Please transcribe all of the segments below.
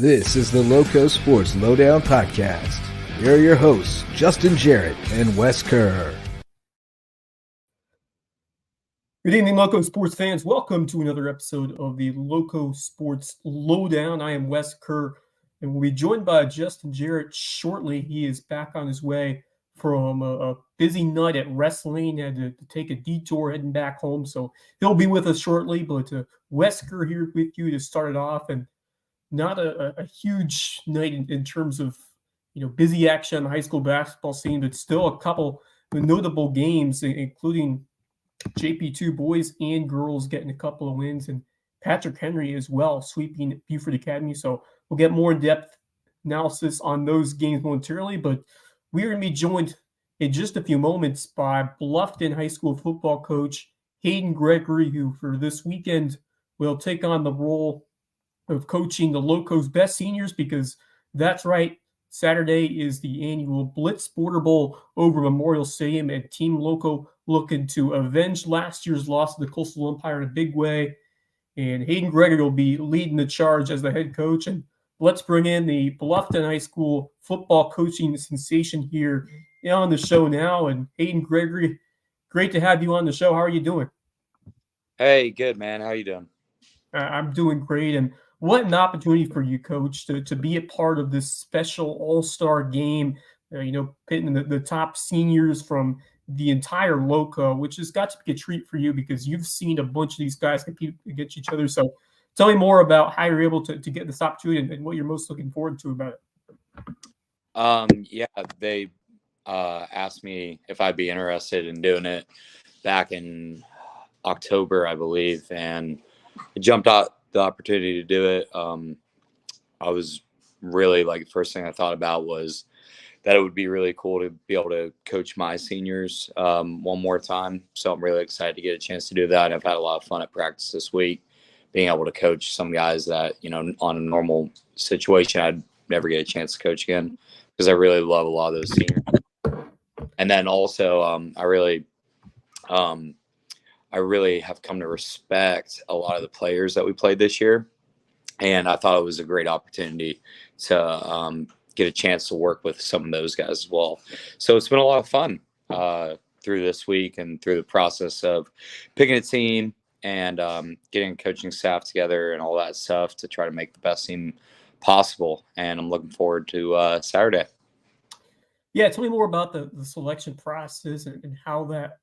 This is the LowcoSports Lowdown podcast. Here are your hosts, Justin Jarrett and Wes Kerr. Good evening, LowcoSports fans. Welcome to another episode of the LowcoSports Lowdown. I am Wes Kerr, and we'll be joined by Justin Jarrett shortly. He is back on his way from a busy night at wrestling. Had to take a detour heading back home, so he'll be with us shortly. But Wes Kerr here with you to start it off, and not a huge night in terms of busy action on the high school basketball scene, but still a couple of notable games, including JP2 boys and girls getting a couple of wins, and Patrick Henry as well sweeping Buford Academy. So we'll get more in-depth analysis on those games momentarily, but we're going to be joined in just a few moments by Bluffton High School football coach Hayden Gregory, who for this weekend will take on the role of coaching the Locos best seniors, because that's right, Saturday is the annual Blitz Border Bowl over Memorial Stadium, and Team Loco looking to avenge last year's loss to the Coastal Empire in a big way. And Hayden Gregory will be leading the charge as the head coach. And let's bring in the Bluffton High School football coaching sensation here on the show now. And Hayden Gregory, great to have you on the show. How are you doing? Hey, good, man. How you doing? I'm doing great. And what an opportunity for you, Coach, to be a part of this special all-star game, pitting the top seniors from the entire Loco, which has got to be a treat for you because you've seen a bunch of these guys compete against each other. So tell me more about how you're able to get this opportunity and what you're most looking forward to about it. They asked me if I'd be interested in doing it back in October, I believe, and I jumped out the opportunity to do it. I was really the first thing I thought about was that it would be really cool to be able to coach my seniors one more time. So I'm really excited to get a chance to do that. I've had a lot of fun at practice this week, being able to coach some guys that, on a normal situation, I'd never get a chance to coach again, because I really love a lot of those seniors. And then also I really have come to respect a lot of the players that we played this year. And I thought it was a great opportunity to get a chance to work with some of those guys as well. So it's been a lot of fun through this week and through the process of picking a team and getting a coaching staff together and all that stuff to try to make the best team possible. And I'm looking forward to Saturday. Yeah, tell me more about the selection process and how that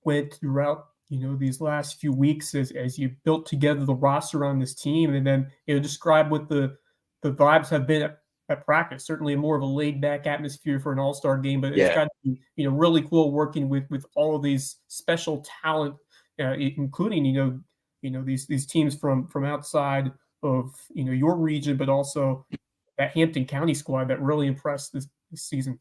went throughout these last few weeks as you built together the roster on this team, and then describe what the vibes have been at practice. Certainly more of a laid back atmosphere for an all-star game, but it's got to be really cool working with all of these special talent, including these teams from outside of your region, but also that Hampton County squad that really impressed this season.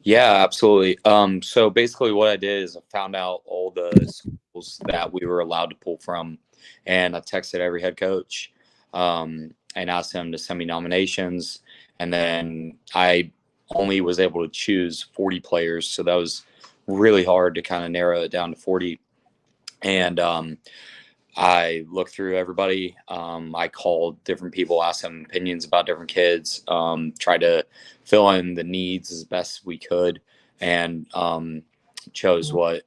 Yeah, absolutely. So basically what I did is I found out all the schools that we were allowed to pull from, and I texted every head coach and asked them to send me nominations. And then I only was able to choose 40 players. So that was really hard to kind of narrow it down to 40. And I looked through everybody. I called different people, asked them opinions about different kids, tried to fill in the needs as best we could, and chose what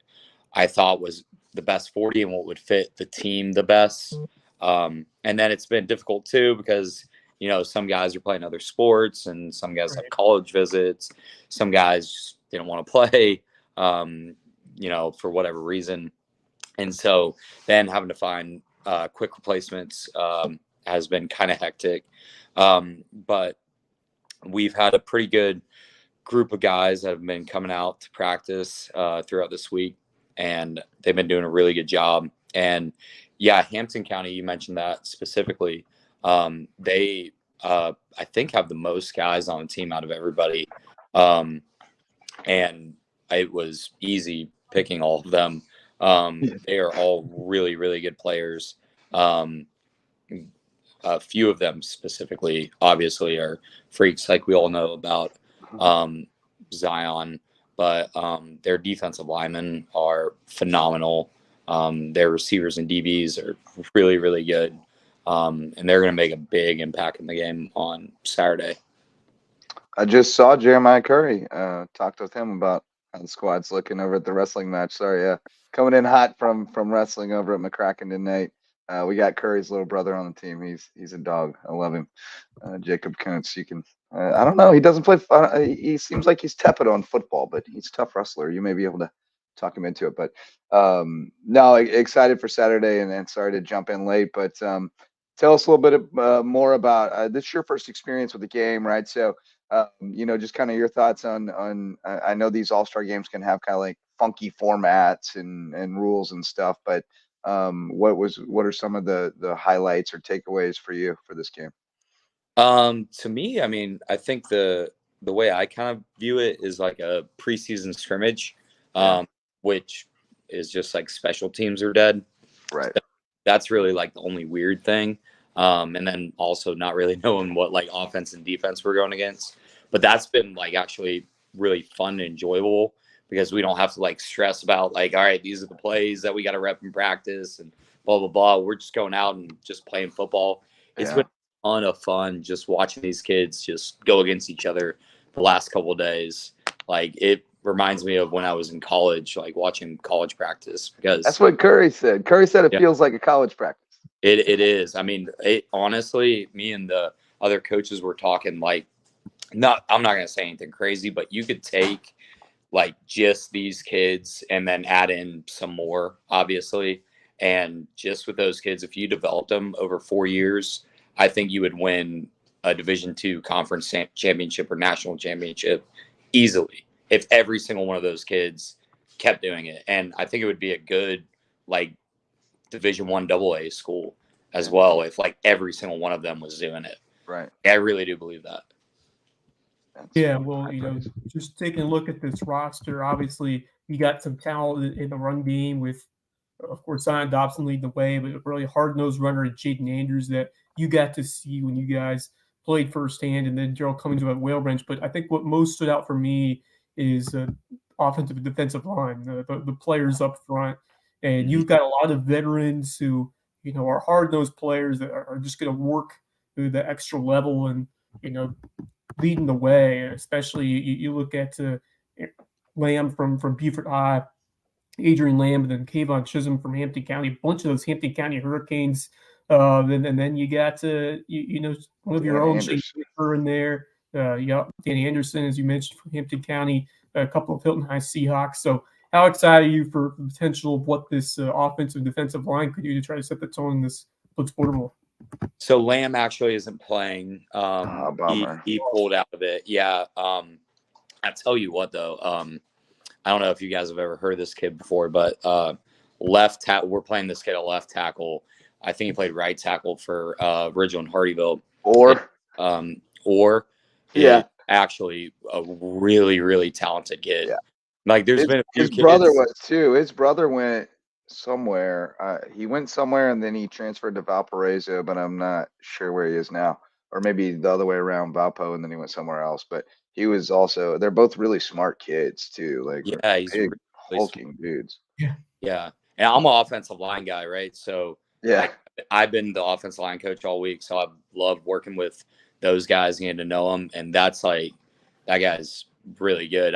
I thought was the best 40 and what would fit the team the best. And then it's been difficult too, because some guys are playing other sports and some guys have college visits. Some guys didn't want to play, for whatever reason. And so then having to find quick replacements has been kind of hectic. But we've had a pretty good group of guys that have been coming out to practice throughout this week, and they've been doing a really good job. And Hampton County, you mentioned that specifically. They, I think, have the most guys on the team out of everybody. And it was easy picking all of them. They are all really, really good players. A few of them specifically, obviously, are freaks like we all know about Zion, but their defensive linemen are phenomenal. Their receivers and DBs are really, really good. and they're going to make a big impact in the game on Saturday. I just saw Jeremiah Curry. Talked with him about how the squad's looking over at the wrestling match. Sorry, yeah, coming in hot from wrestling over at McCracken tonight. We got Curry's little brother on the team. He's a dog. I love him. Jacob Kuntz. You can. I don't know. He doesn't play. He seems like he's tepid on football, but he's a tough wrestler. You may be able to talk him into it. But no, excited for Saturday, and sorry to jump in late, but tell us a little bit more about this. Is your first experience with the game, right? So. Just kind of your thoughts on. I know these all-star games can have kind of like funky formats and rules and stuff, but what are some of the highlights or takeaways for you for this game? To me, I mean, I think the way I kind of view it is like a preseason scrimmage, which is just like special teams are dead. Right. So that's really like the only weird thing. And then also not really knowing what like offense and defense we're going against. But that's been like actually really fun and enjoyable because we don't have to like stress about like, all right, these are the plays that we got to rep in practice and blah, blah, blah. We're just going out and just playing football. It's been a ton of fun just watching these kids just go against each other the last couple of days. Like it reminds me of when I was in college, like watching college practice because that's what Curry said. Curry said it feels like a college practice. It is. I mean, honestly, me and the other coaches were talking like, I'm not going to say anything crazy, but you could take like just these kids and then add in some more, obviously. And just with those kids, if you developed them over 4 years, I think you would win a Division II conference championship or national championship easily if every single one of those kids kept doing it. And I think it would be a good like Division I AA school as well if like every single one of them was doing it. Right. I really do believe that. Well, just taking a look at this roster, obviously you got some talent in the run game with, of course, Zion Dobson leading the way, but a really hard-nosed runner, Jaden Andrews, that you got to see when you guys played firsthand, and then Gerald Cummings at Whale Branch. But I think what most stood out for me is offensive and defensive line, the players up front. And you've got a lot of veterans who, are hard-nosed players that are just going to work through the extra level and, leading the way. Especially you look at Lamb from Beaufort High, Adrian Lamb, and then Kayvon Chisholm from Hampton County, a bunch of those Hampton County Hurricanes. And then you got one of your own, Shane Whitaker in there. Danny Anderson, as you mentioned, from Hampton County, a couple of Hilton High Seahawks. So how excited are you for the potential of what this offensive defensive line could do to try to set the tone in this Blitz Border Bowl? So Lamb actually isn't playing. Bummer. He pulled out of it. Yeah. I tell you what, though. I don't know if you guys have ever heard of this kid before, but we're playing this kid at left tackle. I think he played right tackle for Ridgeland Hardyville. Actually a really, really talented kid. Yeah. Like there's been a few kids. His brother was too. His brother went somewhere. He went somewhere and then he transferred to Valparaiso, but I'm not sure where he is now. Or maybe the other way around, Valpo, and then he went somewhere else. But he was also. They're both really smart kids too. Like he's big, really hulking dudes. Yeah. And I'm an offensive line guy, right? So like, I've been the offensive line coach all week, so I've loved working with those guys, getting to know them, and that's like that guy's really good.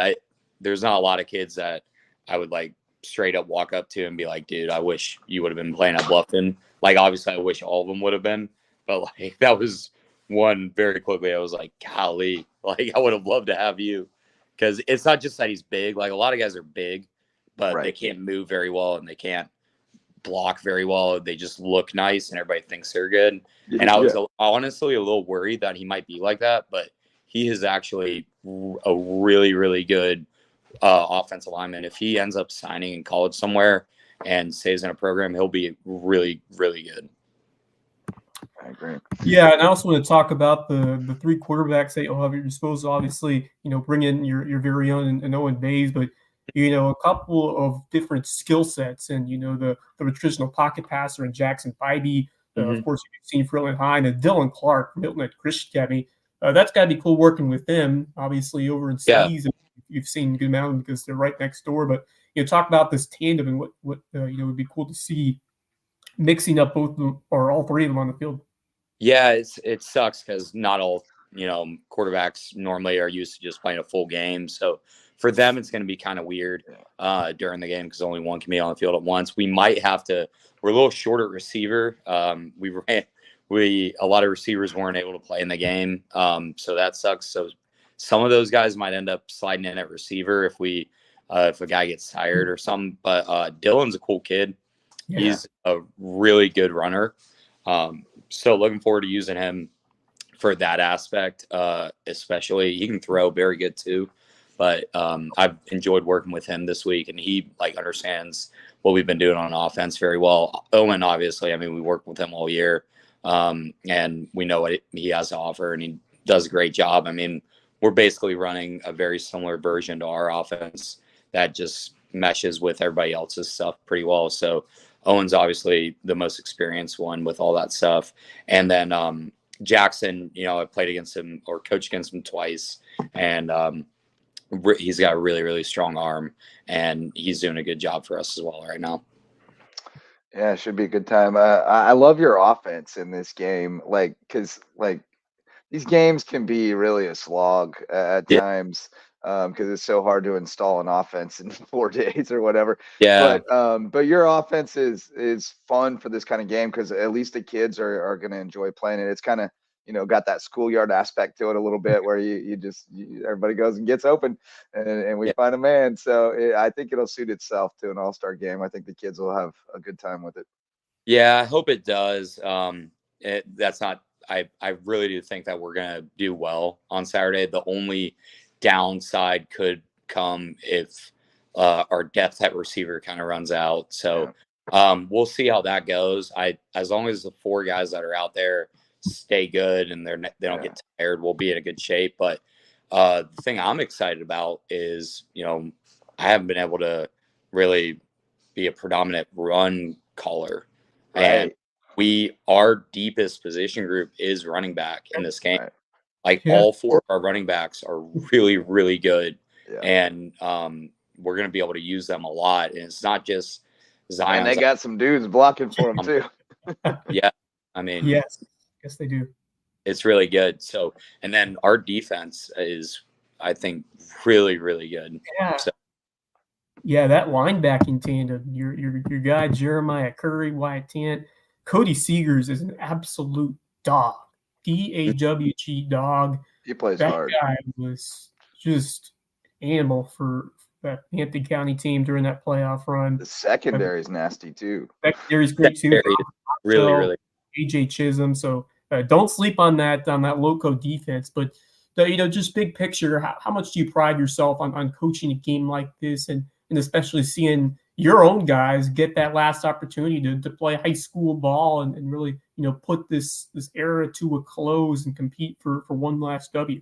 There's not a lot of kids that I would like straight up walk up to and be like, dude, I wish you would have been playing at Bluffton. Like, obviously, I wish all of them would have been, but like that was one very quickly. I was like, golly, like I would have loved to have you, because it's not just that he's big. Like a lot of guys are big, but they can't move very well and they can't block very well. They just look nice and everybody thinks they're good. And I was honestly a little worried that he might be like that, but he is actually a really, really good offensive lineman. If he ends up signing in college somewhere and stays in a program, he'll be really, really good. I agree. Yeah, and I also want to talk about the three quarterbacks that you'll have at your disposal. Obviously, bring in your very own and Owen Bays, but a couple of different skill sets, and the traditional pocket passer and Jackson Bybee. Of course, you've seen Freeland High, and Dylan Clark, Milton at Christian Academy. That's got to be cool working with them. Obviously, over in Seas, you've seen a good amount because they're right next door. But talk about this tandem and what would be cool to see mixing up both of them or all three of them on the field. Yeah, it sucks because not all quarterbacks normally are used to just playing a full game. So for them, it's going to be kind of weird during the game because only one can be on the field at once. We might have to. We're a little short at receiver. A lot of receivers weren't able to play in the game, so that sucks. So some of those guys might end up sliding in at receiver if a guy gets tired or something. But Dylan's a cool kid. Yeah. He's a really good runner. So looking forward to using him for that aspect, especially. He can throw very good too, but I've enjoyed working with him this week, and he understands what we've been doing on offense very well. Owen, obviously, I mean, we worked with him all year, and we know what he has to offer, and he does a great job. I mean, we're basically running a very similar version to our offense that just meshes with everybody else's stuff pretty well. So Owen's obviously the most experienced one with all that stuff. And then Jackson, I played against him or coached against him twice. And he's got a really, really strong arm. And he's doing a good job for us as well right now. Yeah, it should be a good time. I love your offense in this game. Because these games can be really a slog at times. Because it's so hard to install an offense in 4 days or whatever. Yeah. But your offense is fun for this kind of game because at least the kids are going to enjoy playing it. It's kind of got that schoolyard aspect to it a little bit where everybody goes and gets open and we find a man. So I think it'll suit itself to an all-star game. I think the kids will have a good time with it. Yeah, I hope it does. I really do think that we're going to do well on Saturday. The only downside could come if our depth at receiver kind of runs out. So we'll see how that goes. As long as the 4 guys that are out there stay good and they don't get tired, we'll be in a good shape. But the thing I'm excited about is, I haven't been able to really be a predominant run caller. Right. And our deepest position group is running back in this game. Right. All 4 of our running backs are really, really good. Yeah. And we're going to be able to use them a lot. And it's not just Zion. And they got some dudes blocking for them too. Yeah. I mean, yes, they do. It's really good. So, and then our defense is, I think, really, really good. Yeah. So, yeah, that linebacking tandem, your guy Jeremiah Curry, Wyatt Tant, Cody Seegers is an absolute dog. DAWG dog. He plays that hard. That guy was just animal for that Hampton County team during that playoff run. The secondary is nasty too. Secondary's great too. Really, really. AJ Chisholm. So don't sleep on that Loco defense. But just big picture, how much do you pride yourself on coaching a game like this, and especially seeing your own guys get that last opportunity to play high school ball and really put this era to a close and compete for one last W?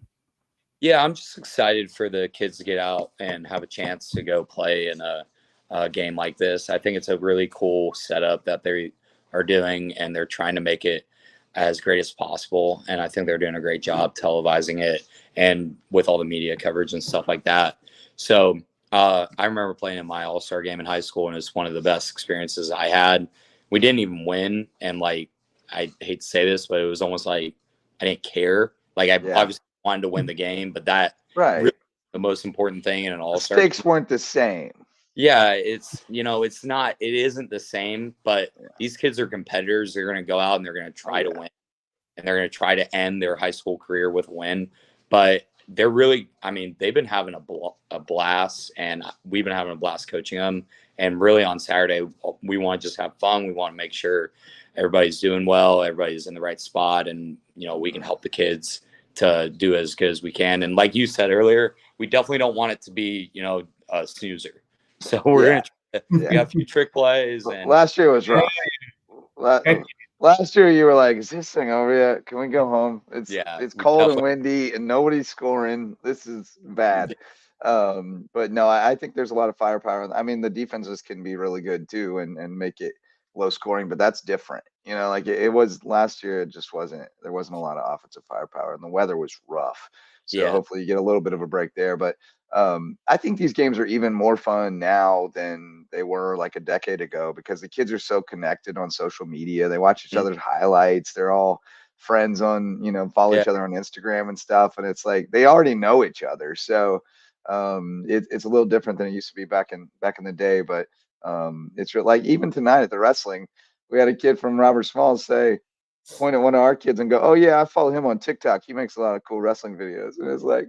Yeah, I'm just excited for the kids to get out and have a chance to go play in a game like this. I think it's a really cool setup that they are doing, and they're trying to make it as great as possible. And I think they're doing a great job televising it and with all the media coverage and stuff like that. So I remember playing in my all-star game in high school, and it's one of the best experiences I had. We didn't even win, and I hate to say this, but it was almost like I didn't care. Obviously wanted to win the game, but that really the most important thing in an all-star. The stakes weren't the same. Yeah, it isn't the same, but these kids are competitors. They're going to go out and they're going to try to win, and they're going to try to end their high school career with a win. But they're really, they've been having a blast, and we've been having a blast coaching them. And really on Saturday, we want to just have fun. We want to make sure everybody's doing well, everybody's in the right spot, and we can help the kids to do as good as we can. And like you said earlier, we definitely don't want it to be a snoozer. So we're going to we got a few trick plays. And last year was rough. Last year you were like, is this thing over yet? Can we go home? It's cold and windy and nobody's scoring. This is bad. But no, I think there's a lot of firepower. The defenses can be really good too and make it low scoring, but that's different. It was last year. It just wasn't. There wasn't a lot of offensive firepower, and the weather was rough. So hopefully you get a little bit of a break there. But I think these games are even more fun now than they were like a decade ago because the kids are so connected on social media. They watch each other's highlights. They're all friends on, follow each other on Instagram and stuff. And it's like they already know each other. So it's a little different than it used to be back in the day. But it's like even tonight at the wrestling, we had a kid from Robert Smalls point at one of our kids and go, "Oh yeah, I follow him on TikTok. He makes a lot of cool wrestling videos." And it's like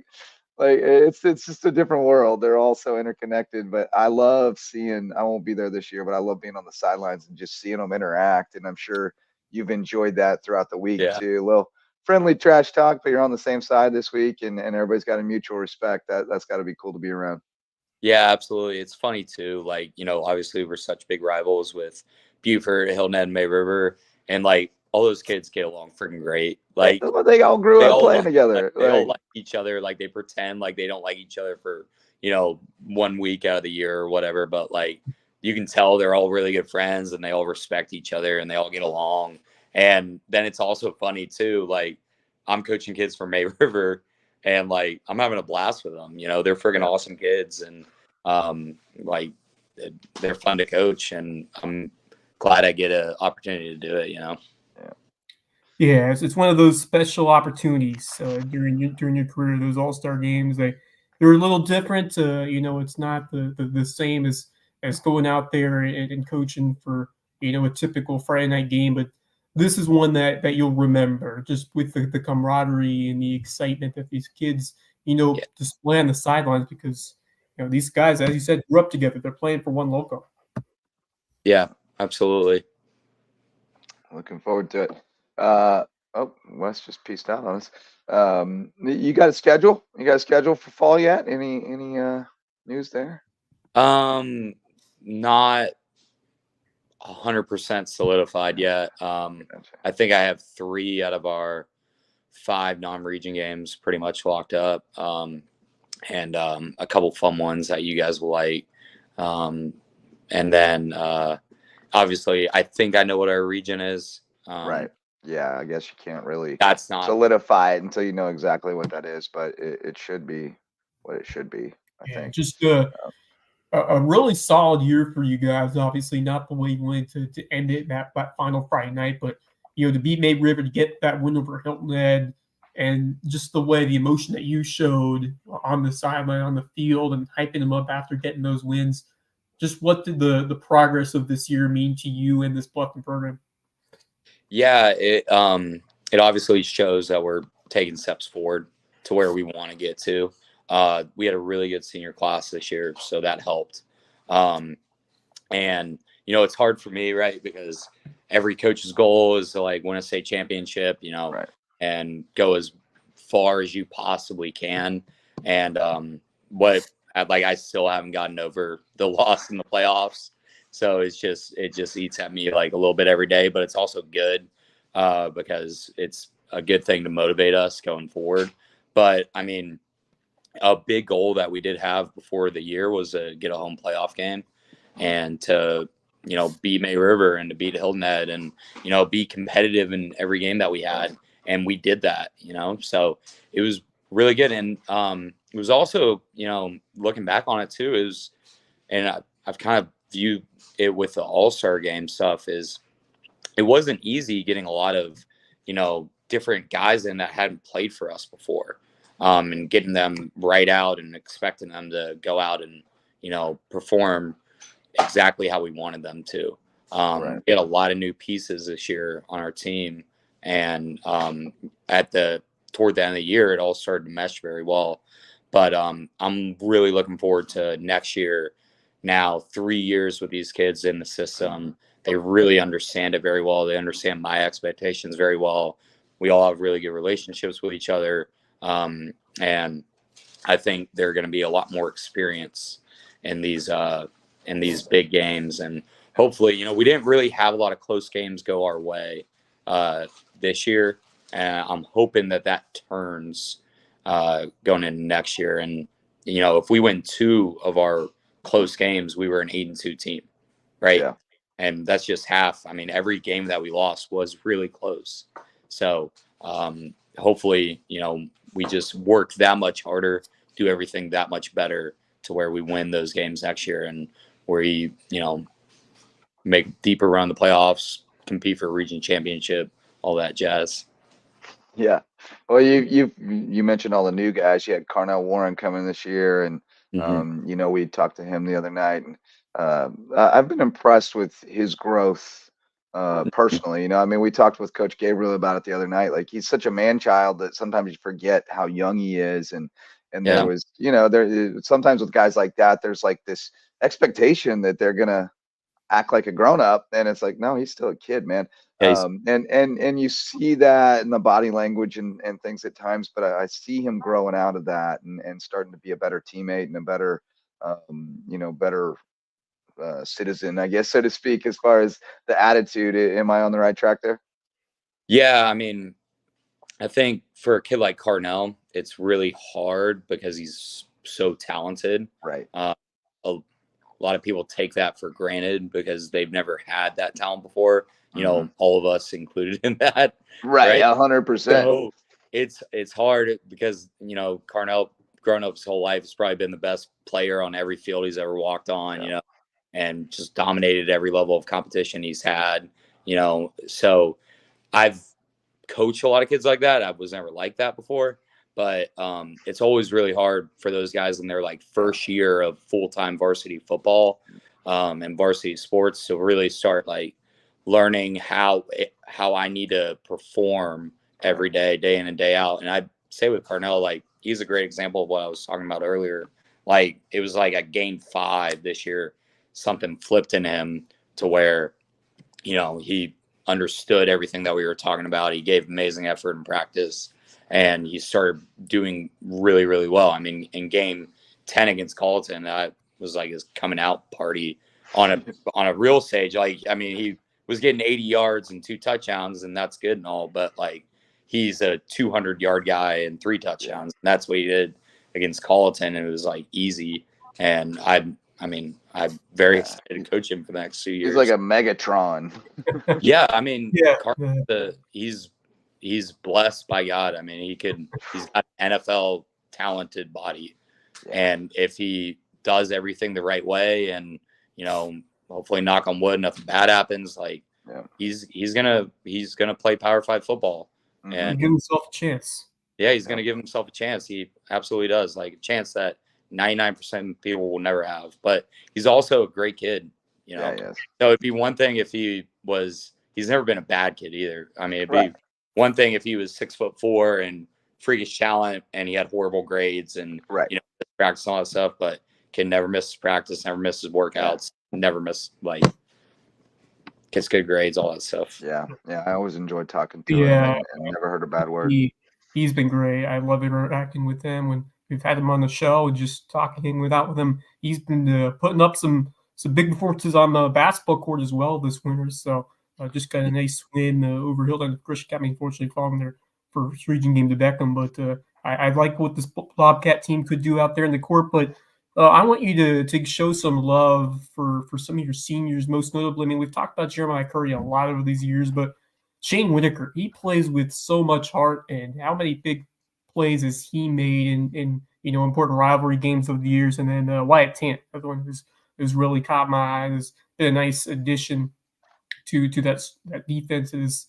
it's just a different world. They're all so interconnected. But I love seeing. I won't be there this year, but I love being on the sidelines and just seeing them interact. And I'm sure you've enjoyed that throughout the week too. A little friendly trash talk, but you're on the same side this week, and everybody's got a mutual respect. That's got to be cool to be around. Yeah, absolutely. It's funny too. Like, obviously we're such big rivals with Buford, Hilton Head, and May River, and like all those kids get along freaking great. Like they all grew up playing together. They all like each other. Like they pretend like they don't like each other for 1 week out of the year or whatever. But like you can tell they're all really good friends and they all respect each other and they all get along. And then it's also funny too. Like I'm coaching kids from May River. And like I'm having a blast with them. They're freaking awesome kids, and like they're fun to coach. And I'm glad I get an opportunity to do it. Yeah, it's one of those special opportunities during your career. Those All-Star games, they're a little different. It's not the same as going out there and coaching for a typical Friday night game, but this is one that you'll remember just with the camaraderie and the excitement that these kids, display on the sidelines because, these guys, as you said, grew up together. They're playing for one loco. Yeah, absolutely. Looking forward to it. Wes just peaced out on us. You got a schedule? You got a schedule for fall yet? Any news there? Not 100% solidified yet. I think I have 3 out of our 5 non-region games pretty much locked up, and a couple fun ones that you guys will like. And then obviously, I think I know what our region is. Right. Yeah, I guess you can't really that's not solidify it until you know exactly what that is, but it should be what it should be, I think. Just a really solid year for you guys. Obviously, not the way you wanted to end it that final Friday night, but to beat May River, to get that win over Hilton Head, and just the way the emotion that you showed on the sideline, on the field, and hyping them up after getting those wins. Just what did the progress of this year mean to you and this Bluffton program? Yeah, it obviously shows that we're taking steps forward to where we want to get to. We had a really good senior class this year, so that helped. And it's hard for me, right? Because every coach's goal is to like win a state championship, right, and go as far as you possibly can. And I still haven't gotten over the loss in the playoffs. So it just eats at me like a little bit every day, but it's also good because it's a good thing to motivate us going forward. But I mean, a big goal that we did have before the year was to get a home playoff game and to, beat May River and to beat Hilton Head and, be competitive in every game that we had. And we did that, so it was really good. And it was also, looking back on it too, I've kind of viewed it with the All-Star game stuff is it wasn't easy getting a lot of, different guys in that hadn't played for us before. And getting them right out and expecting them to go out and, perform exactly how we wanted them to. Right. We had a lot of new pieces this year on our team. And toward the end of the year, it all started to mesh very well. But I'm really looking forward to next year. Now, 3 years with these kids in the system, they really understand it very well. They understand my expectations very well. We all have really good relationships with each other. And I think they're going to be a lot more experience in these big games. And hopefully, we didn't really have a lot of close games go our way this year. And I'm hoping that turns going into next year. And, if we win 2 of our close games, we were an 8-2 team, right? Yeah. And that's just half. I mean, every game that we lost was really close. So hopefully, we just worked that much harder do everything that much better to where we win those games next year and where make deeper run the playoffs, compete for a region championship, all that jazz. Yeah. Well, you mentioned all the new guys. You had Carnell Warren coming this year, and we talked to him the other night, and I've been impressed with his growth personally. I mean, we talked with Coach Gabriel about it the other night. Like, he's such a man child that sometimes you forget how young he is, and there was, there sometimes with guys like that, there's like this expectation that they're gonna act like a grown up, and it's like, no, he's still a kid, man. And you see that in the body language and things at times, but I see him growing out of that and starting to be a better teammate and a better better citizen, I guess, so to speak, as far as the attitude. Am I on the right track there? Yeah, I mean, I think for a kid like Carnell, it's really hard because he's so talented. Right. A lot of people take that for granted because they've never had that talent before. All of us included in that. Right. 100%. So it's hard because, Carnell, growing up his whole life, has probably been the best player on every field he's ever walked on, and just dominated every level of competition he's had, So I've coached a lot of kids like that. I was never like that before. But it's always really hard for those guys in their first year of full-time varsity football and varsity sports to really start learning how I need to perform every day, day in and day out. And I'd say with Carnell, he's a great example of what I was talking about earlier. It was at game 5 this year, something flipped in him to where, he understood everything that we were talking about. He gave amazing effort in practice. And he started doing really, really well. I mean, in game 10 against Colleton, that was his coming out party on a real stage. He was getting 80 yards and 2 touchdowns, and that's good and all. But he's a 200-yard guy and 3 touchdowns. And that's what he did against Colleton. And it was easy. And I'm very excited to coach him for the next 2 years. He's like a Megatron. Yeah, I mean, he's blessed by God. I mean, he's got an NFL talented body. And if he does everything the right way and, hopefully knock on wood, nothing bad happens, he's going to play Power 5 football and give himself a chance. Yeah, he's going to give himself a chance. He absolutely does. A chance that 99% of people will never have. But he's also a great kid, So it'd be one thing if he's never been a bad kid either. I mean, it'd be one thing if he was 6'4" and freakish talent and he had horrible grades and practice and all that stuff, but can never miss his practice, never miss his workouts, never miss gets good grades, all that stuff. Yeah. I always enjoyed talking to him and never heard a bad word. He's been great. I love interacting with him when we've had him on the show and just talking with him. He's been putting up some big performances on the basketball court as well this winter. So just got a nice win over Hilton Christian Academy, unfortunately falling their first region game to Beckham. But I like what this Bobcat team could do out there in the court. But I want you to show some love for some of your seniors, most notably. I mean, we've talked about Jeremiah Curry a lot over these years, but Shane Whitaker, he plays with so much heart. And how many big plays has he made in important rivalry games over the years? And then Wyatt Tant, another one who's really caught my eye, has been a nice addition to that defense, is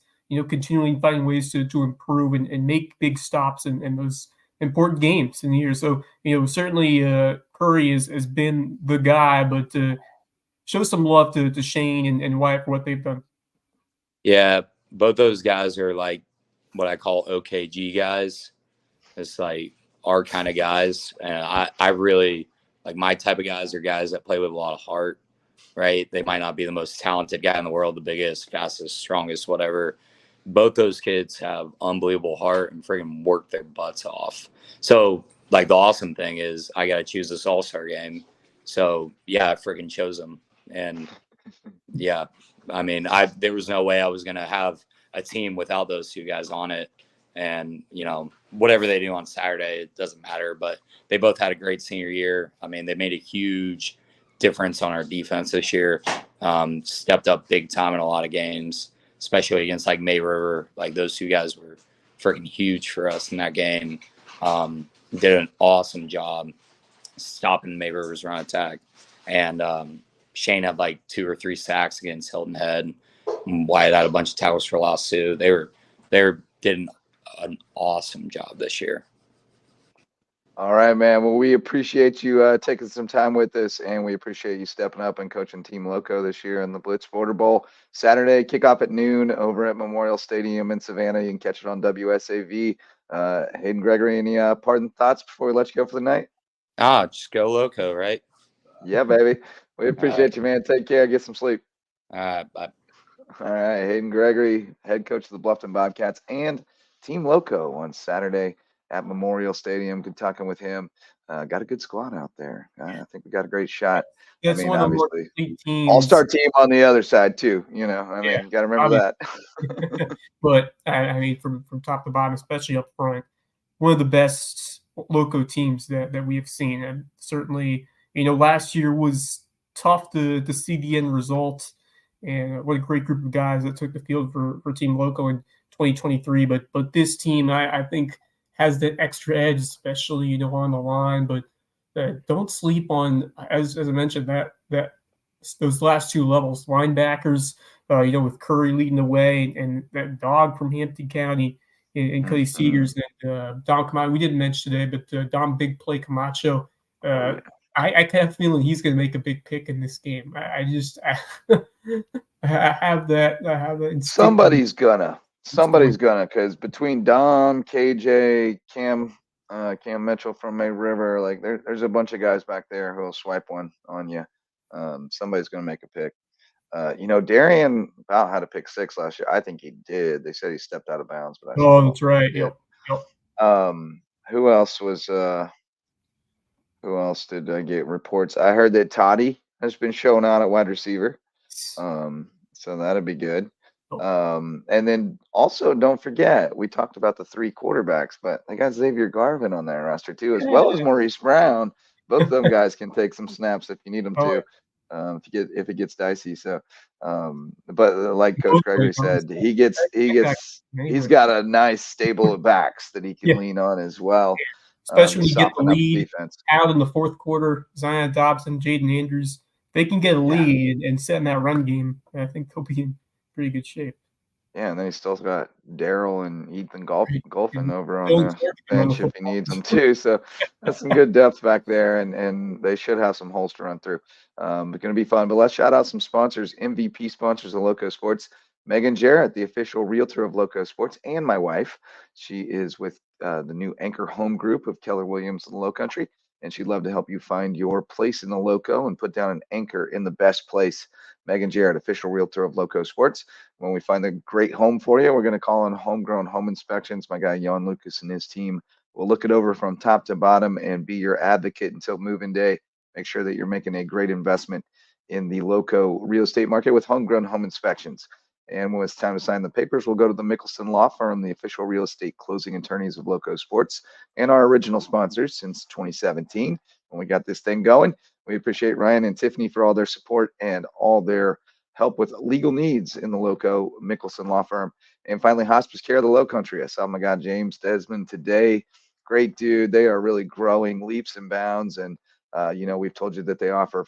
continually finding ways to improve and make big stops in those important games in the year. So certainly Curry has been the guy, but show some love to Shane and Wyatt for what they've done. Yeah, both those guys are what I call OKG guys. It's our kind of guys, and I really my type of guys are guys that play with a lot of heart. Right? They might not be the most talented guy in the world, the biggest, fastest, strongest, whatever. Both those kids have unbelievable heart and freaking work their butts off. So, the awesome thing is I got to choose this all-star game. So, yeah, I freaking chose them. And, yeah, I mean, there was no way I was going to have a team without those 2 guys on it. And, whatever they do on Saturday, it doesn't matter. But they both had a great senior year. I mean, they made a huge difference on our defense this year. Stepped up big time in a lot of games, especially against May River. Those 2 guys were freaking huge for us in that game. did an awesome job stopping May River's run attack. And Shane had like 2 or 3 sacks against Hilton Head. Wyatt had a bunch of tackles for loss too. They did an awesome job this year. All right, man. Well, we appreciate you taking some time with us, and we appreciate you stepping up and coaching Team Loco this year in the Blitz Border Bowl. Saturday, kickoff at noon over at Memorial Stadium in Savannah. You can catch it on WSAV. Hayden Gregory, any parting thoughts before we let you go for the night? Just go Loco, right? Yeah, baby. We appreciate right. you, man. Take care. Get some sleep. All right, bye. All right, Hayden Gregory, head coach of the Bluffton Bobcats and Team Loco on Saturday at Memorial Stadium. Good talking with him. Got a good squad out there. I think we got a great shot. It's one of the more obviously, complete teams. all-star team on the other side too. You got to remember that. But I mean, from top to bottom, especially up front, one of the best Loco teams that we have seen, and certainly, last year was tough to see the end result. And what a great group of guys that took the field for Team Loco in 2023. But this team, I think, has that extra edge, especially on the line. But don't sleep on, as I mentioned, that those last 2 levels, linebackers. With Curry leading the way, and that dog from Hampton County, and Cody Seegers, and Dom Camacho. We didn't mention today, but Dom Big Play Camacho. I kind of feeling he's going to make a big pick in this game. I have that. I have that. Somebody's gonna, because between Dom, KJ, Cam Mitchell from May River, like there's a bunch of guys back there who'll swipe one on you. Somebody's gonna make a pick. Darian about had a pick 6 last year. I think he did. They said he stepped out of bounds, but that's right. Yep. Who else was? Who else did I get reports? I heard that Toddy has been showing out at wide receiver. So that'd be good. And then also don't forget, we talked about the 3 quarterbacks, but they got Xavier Garvin on that roster too, as well as Maurice Brown. Both of them guys can take some snaps if you need them to. If it gets dicey. So, but like Coach Gregory said, he's got a nice stable of backs that he can lean on as well. Especially when you get the lead out in the 4th quarter, Zion Dobson, Jaden Andrews, they can get a lead and set in that run game. I think they'll be in pretty good shape. Yeah, and then he's still got Daryl and Ethan Golfin over on the bench if he needs them too. So that's some good depth back there, and they should have some holes to run through. It's going to be fun. But let's shout out some sponsors, MVP sponsors of Loco Sports. Megan Jarrett, the official realtor of Loco Sports, and my wife. She is with the new Anchor Home Group of Keller Williams in the Lowcountry, and she'd love to help you find your place in the Loco and put down an anchor in the best place. Megan Jarrett, official realtor of Loco Sports. When we find a great home for you, we're going to call on Homegrown Home Inspections. My guy, Jan Lucas, and his team will look it over from top to bottom and be your advocate until move-in day. Make sure that you're making a great investment in the Loco real estate market with Homegrown Home Inspections. And when it's time to sign the papers, we'll go to the Mickelson Law Firm, the official real estate closing attorneys of Loco Sports, and our original sponsors since 2017 when we got this thing going. We appreciate Ryan and Tiffany for all their support and all their help with legal needs in the Loco Mickelson Law Firm. And finally, Hospice Care of the Lowcountry. I saw my guy James Desmond today. Great dude. They are really growing leaps and bounds. And, we've told you that they offer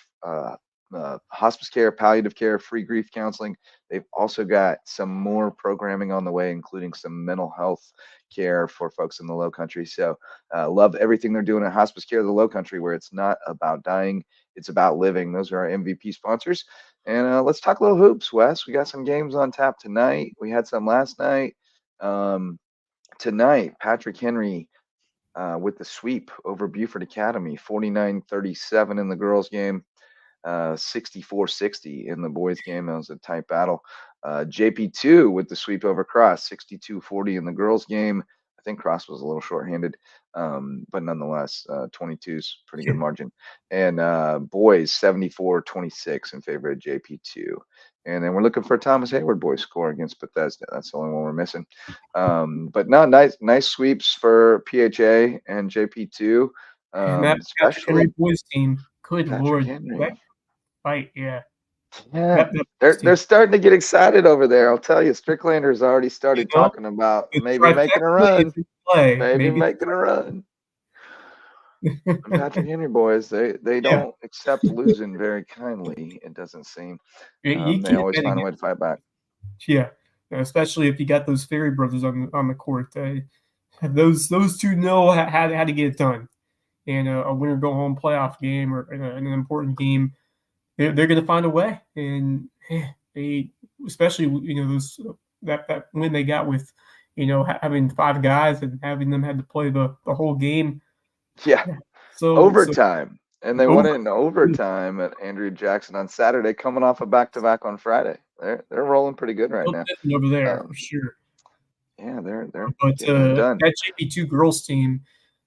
hospice care, palliative care, free grief counseling. They've also got some more programming on the way, including some mental health care for folks in the Lowcountry. So love everything they're doing at Hospice Care of the Lowcountry, where it's not about dying, it's about living. Those are our MVP sponsors. And let's talk a little hoops, Wes. We got some games on tap tonight. We had some last night. Tonight, Patrick Henry with the sweep over Buford Academy, 49-37 in the girls' game. 64-60 in the boys game. That was a tight battle. JP2 with the sweep over Cross, 62-40 in the girls game. I think Cross was a little shorthanded, but nonetheless, 22's pretty good margin. And boys, 74-26 in favor of JP2. And then we're looking for a Thomas Hayward boys score against Bethesda. That's the only one we're missing. But no, nice sweeps for PHA and JP2. And that especially boys team. Good Patrick Lord, Henry. that fight, yeah. They're starting to get excited over there. I'll tell you, Stricklander's already started talking about maybe making a run. Making a run. And Patrick Henry boys, they Yeah, don't accept losing very kindly. It doesn't seem. you They can't always bet find a against. way to fight back. Yeah, especially if you got those Ferry brothers on the court. Those two know how to get it done. And a winner go home playoff game or in an important game, they're going to find a way. And they, especially those that win they got with having 5 guys and having them had to play the whole game. Yeah, Yeah. So overtime, and they won over it in overtime at Andrew Jackson on Saturday, coming off a back-to-back on Friday. They're rolling pretty good right now. over there Um, for sure. yeah, they're But getting it done. that JP2 girls team,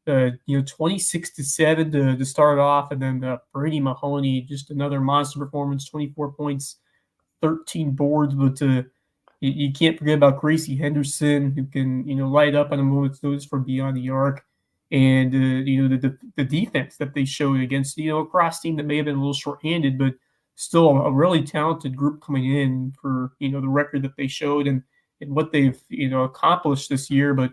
26-7 to start off, and then Brady Mahoney, just another monster performance, 24 points, 13 boards. But you can't forget about Gracie Henderson, who can light up on a moment's notice from beyond the arc, and the defense that they showed against a cross team that may have been a little shorthanded, but still a really talented group coming in for the record that they showed and what they've accomplished this year. But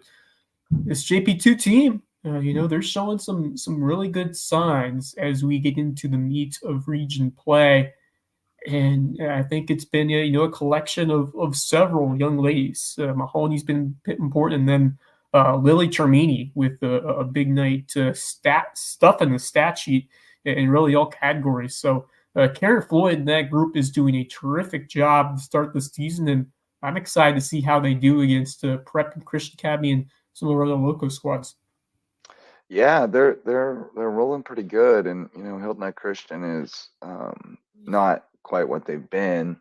this JP2 team, they're showing some really good signs as we get into the meat of region play. And I think it's been a collection of several young ladies. Mahoney's been important, and then Lily Termini with a big night stuff in the stat sheet in really all categories. So Karen Floyd and that group is doing a terrific job to start the season, and I'm excited to see how they do against Prep and Christian Academy and some of our other local squads. Yeah, they're rolling pretty good, and Hilton Head Christian is not quite what they've been.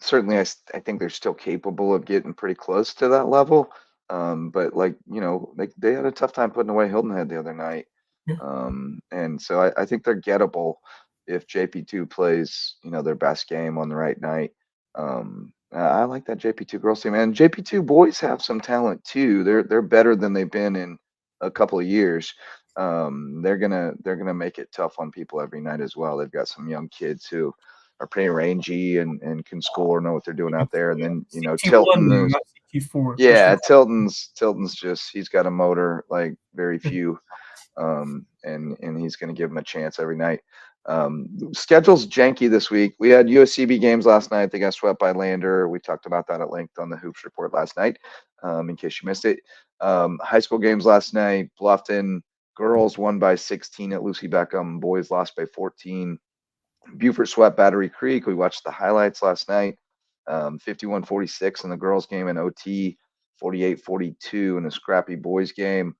Certainly, I think they're still capable of getting pretty close to that level. But they had a tough time putting away Hilton Head the other night. Yeah. And so I think they're gettable if JP2 plays their best game on the right night. I like that JP2 girls team, and JP2 boys have some talent too. They're better than they've been in a couple of years. They're gonna make it tough on people every night as well. They've got some young kids who are pretty rangy and can score, know what they're doing out there. And then Tilton CT1, is, not CT4. yeah, Tilton's just, he's got a motor like very few, and he's gonna give them a chance every night. Schedule's janky this week. We had USCB games last night. They got swept by Lander. We talked about that at length on the Hoops Report last night, in case you missed it. High school games last night. Bluffton girls won by 16 at Lucy Beckham. Boys lost by 14. Beaufort swept Battery Creek. We watched the highlights last night. 51-46 in the girls game in OT. 48-42 in a scrappy boys game.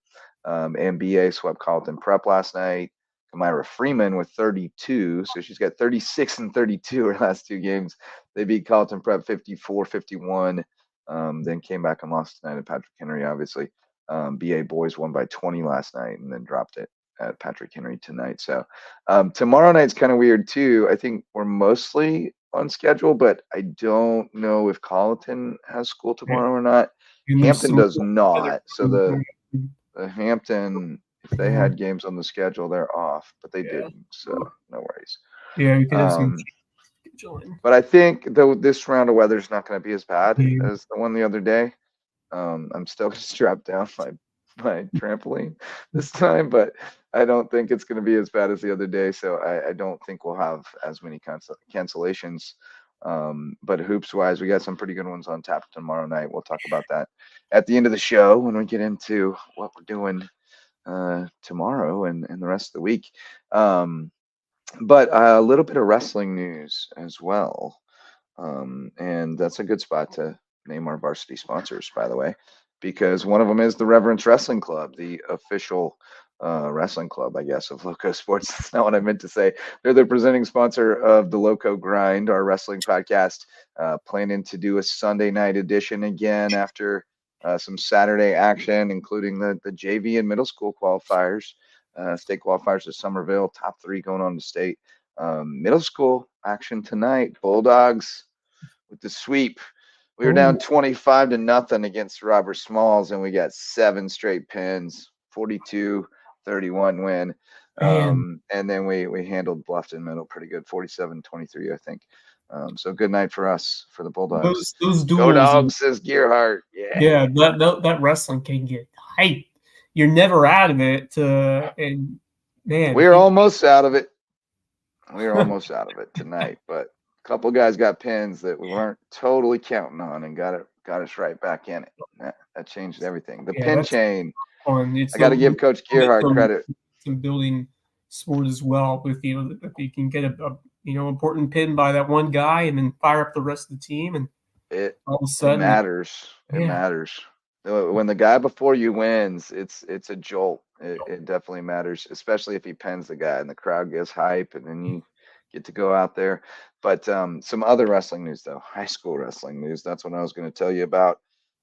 MBA swept Carleton Prep last night. Myra Freeman with 32. So she's got 36 and 32 her last two games. They beat Carleton Prep 54-51. Then came back and lost tonight at Patrick Henry, obviously. BA boys won by 20 last night and then dropped it at Patrick Henry tonight. So tomorrow night's kind of weird too. I think we're mostly on schedule, but I don't know if Carleton has school tomorrow or not. Hampton does not. So the Hampton, if they had games on the schedule, they're off, but they didn't. So no worries. Yeah, we could have some. But I think though this round of weather is not going to be as bad as the one the other day. I'm still going to strap down my trampoline this time, but I don't think it's going to be as bad as the other day. So I don't think we'll have as many cancellations. But hoops wise, we got some pretty good ones on tap tomorrow night. We'll talk about that at the end of the show when we get into what we're doing tomorrow and the rest of the week. But a little bit of wrestling news as well. And that's a good spot to name our varsity sponsors, by the way, because one of them is the Reverence Wrestling Club, the official wrestling club, I guess, of LowcoSports. That's not what I meant to say. They're the presenting sponsor of the Loco Grind, our wrestling podcast, planning to do a Sunday night edition again after some Saturday action, including the JV and middle school qualifiers, state qualifiers at Somerville, top 3 going on to state. Middle school action tonight, Bulldogs with the sweep. We were down 25-0 against Robert Smalls, and we got 7 straight pins, 42-31 win. And then we handled Bluffton Middle pretty good, 47-23, I think. So good night for us, for the Bulldogs. Those duels. Go Dogs, says Gearhart. Yeah, that wrestling can get hype. you're never out of it. And man, We're almost out of it. We were almost out of it tonight, but a couple guys got pins that we weren't totally counting on and got us right back in it. That changed everything. The pin that's chain. fun. It's I got to give Coach Gerhard credit. Some building sport as well. With if you can get a important pin by that one guy and then fire up the rest of the team, and all of a sudden it matters. It matters. When the guy before you wins, it's a jolt. It definitely matters, especially if he pins the guy and the crowd gets hype, and then you get to go out there. But some other wrestling news, though, high school wrestling news. That's what I was going to tell you about.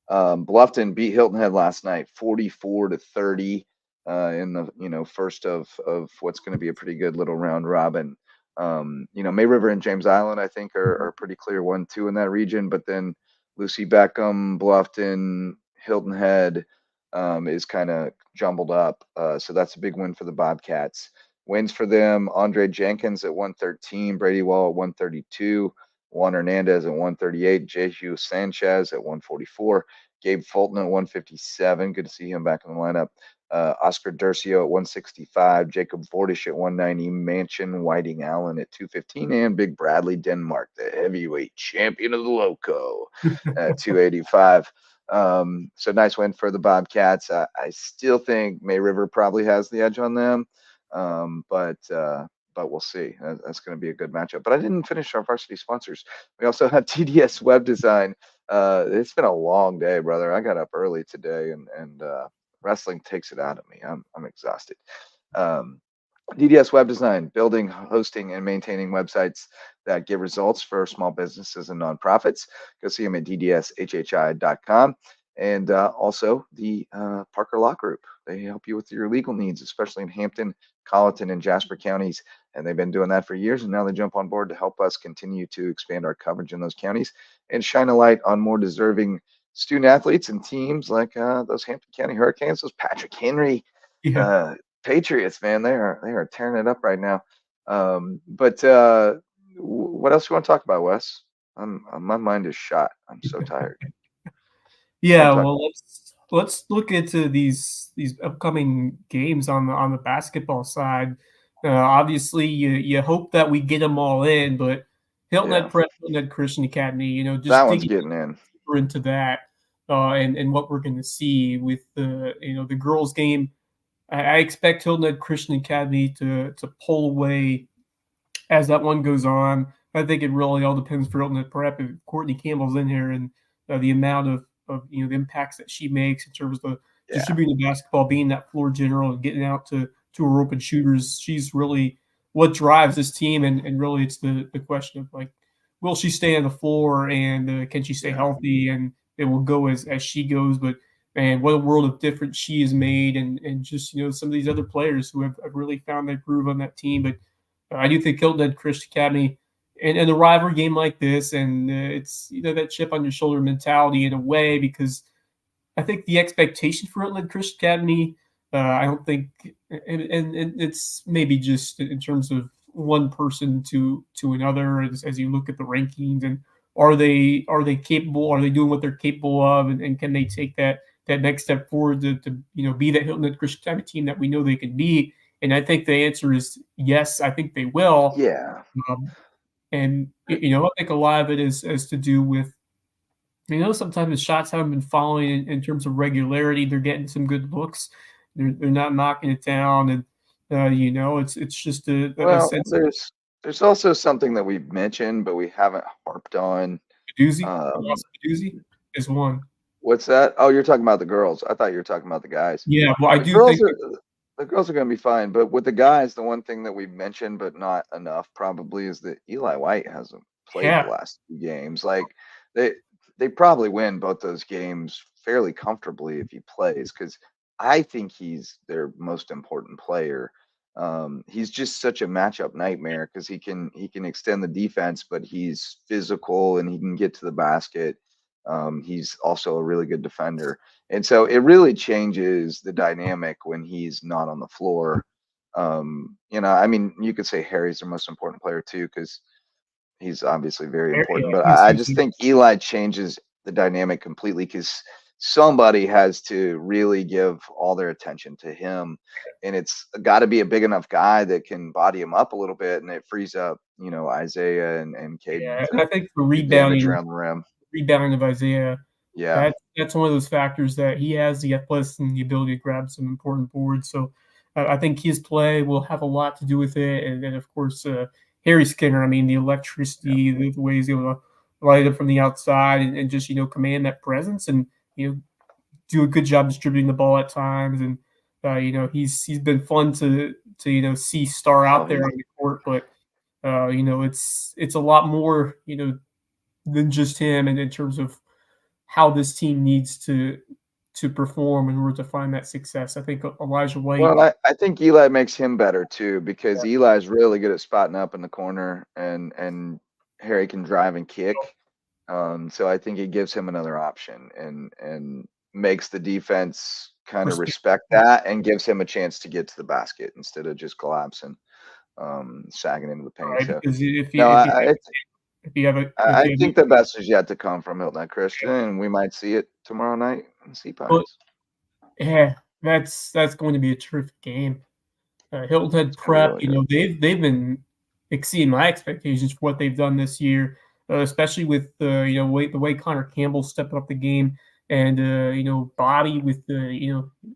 Bluffton beat Hilton Head last night, 44-30, in the first of what's going to be a pretty good little round robin. May River and James Island, I think, are pretty clear 1-2 in that region, but then Lucy Beckham, Bluffton, Hilton Head is kind of jumbled up. So that's a big win for the Bobcats. Wins for them: Andre Jenkins at 113, Brady Wall at 132, Juan Hernandez at 138, Jehu Sanchez at 144, Gabe Fulton at 157. Good to see him back in the lineup. Oscar Durcio at 165, Jacob Vordish at 190, Mansion Whiting Allen at 215, and Big Bradley Denmark, the heavyweight champion of the Loco, at 285. So nice win for the Bobcats. I still think May River probably has the edge on them, but we'll see. That's going to be a good matchup. But I didn't finish our varsity sponsors. We also have TDS Web Design. It's been a long day, brother. I got up early today, and wrestling takes it out of me. I'm exhausted. DDS Web Design, building, hosting, and maintaining websites that give results for small businesses and nonprofits. Go see them at ddshhi.com. And also the Parker Law Group. They help you with your legal needs, especially in Hampton, Colleton, and Jasper counties. And they've been doing that for years. And now they jump on board to help us continue to expand our coverage in those counties and shine a light on more deserving student athletes and teams like those Hampton County Hurricanes, those Patrick Henry Patriots, man. They are tearing it up right now. But what else you want to talk about, Wes? My mind is shot. I'm so tired. Yeah, well, let's look into these upcoming games on the basketball side. Obviously, you hope that we get them all in, but Hilton Head Prep, Hilton Head Christian Academy, just that one's getting in into that, and what we're going to see with the girls' game. I expect Hilton Head Christian Academy to pull away as that one goes on. I think it really all depends for Hilton Head Prep if Courtney Campbell's in here and the amount of the impacts that she makes in terms of distributing the basketball, being that floor general, and getting out to her open shooters. She's really what drives this team, and really it's the question of, like, will she stay on the floor, and can she stay healthy, and it will go as she goes. But man, what a world of difference she has made, and just some of these other players who have really found their groove on that team. But I do think Hilton Head Christian Academy, and a rivalry game like this, and it's that chip on your shoulder mentality in a way, because I think the expectation for Hilton Head Christian Academy, I don't think, and it's maybe just in terms of one person to another as you look at the rankings, and are they capable? Are they doing what they're capable of, and can they take that next step forward to be that Hilton Head Christian Academy team that we know they can be? And I think the answer is yes. I think they will. Yeah. And I think a lot of it is to do with sometimes the shots haven't been falling in terms of regularity. They're getting some good looks. They're not knocking it down, and it's just a sense. There's also something that we've mentioned but we haven't harped on. Paduzzi is one. What's that? Oh, you're talking about the girls. I thought you were talking about the guys. Yeah, well, I do think the girls are going to be fine, but with the guys, the one thing that we've mentioned but not enough probably is that Eli White hasn't played the last 2 games. Like they probably win both those games fairly comfortably if he plays, because I think he's their most important player. He's just such a matchup nightmare because he can extend the defense, but he's physical and he can get to the basket. He's also a really good defender. And so it really changes the dynamic when he's not on the floor. I mean, you could say Harry's the most important player too, because he's obviously very important. But I just think Eli changes the dynamic completely, because somebody has to really give all their attention to him, and it's got to be a big enough guy that can body him up a little bit, and it frees up, Isaiah and Caden Yeah, and to I think for get damage rebounding around the rim. of Isaiah, Yeah, that's one of those factors that he has the athleticism and the ability to grab some important boards. So I think his play will have a lot to do with it. And then, of course, Harry Skinner, I mean, the yeah. electricity, the way he's able to light up from the outside and just, command that presence and, do a good job distributing the ball at times. And, he's been fun to see star Oh, out there on the court. But, it's a lot more, than just him and in terms of how this team needs to perform in order to find that success. I think Elijah White. well, I think Eli makes him better too, because Eli's really good at spotting up in the corner, and Harry can drive and kick. So I think it gives him another option, and makes the defense kind of respect that, and gives him a chance to get to the basket instead of just collapsing, sagging into the paint. Right, So because no, if you have a if I you think the best is yet to come from Hilton Head Christian, and we might see it tomorrow night in Sea have, Pines. yeah, that's going to be a terrific game. Hilton Head It's gonna be Prep, really good. they've been exceeding my expectations for what they've done this year, especially with the way Connor Campbell stepping up the game and Bobby with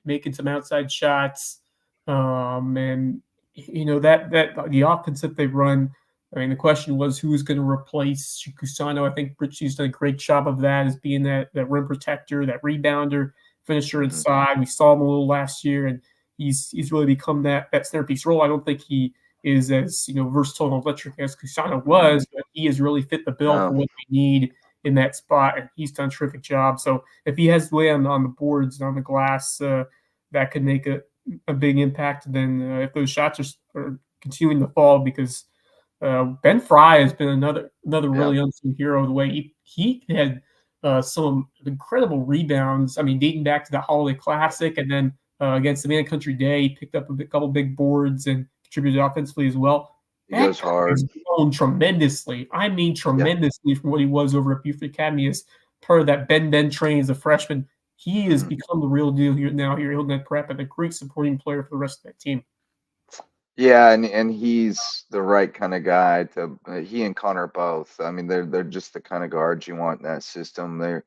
making some outside shots, and that the offense that they run. I mean, the question was who's going to replace Kusano. I think Richie's done a great job of that as being that rim protector, that rebounder, finisher Mhm. inside. We saw him a little last year, and he's really become that centerpiece role. I don't think he is as versatile and electric as Kusano was, but he has really fit the bill for No, what we need in that spot, and he's done a terrific job. So if he has the way on the boards and on the glass, that could make a big impact. Then if those shots are continuing to fall, because Ben Fry has been another yeah, really unsung hero. The way he had some incredible rebounds. I mean, dating back to the Holiday Classic, and then against the Man Country Day, he picked up a couple big boards and contributed offensively as well. he That goes guy has hard. grown tremendously. I mean, Yeah. tremendously from what he was over at Buford Academy as part of that Ben train as a freshman. He has Mhm. become the real deal here now here at Hilton Head Prep, and a great supporting player for the rest of that team. Yeah, and he's the right kind of guy to. He and Connor both. I mean, they're just the kind of guards you want in that system. They're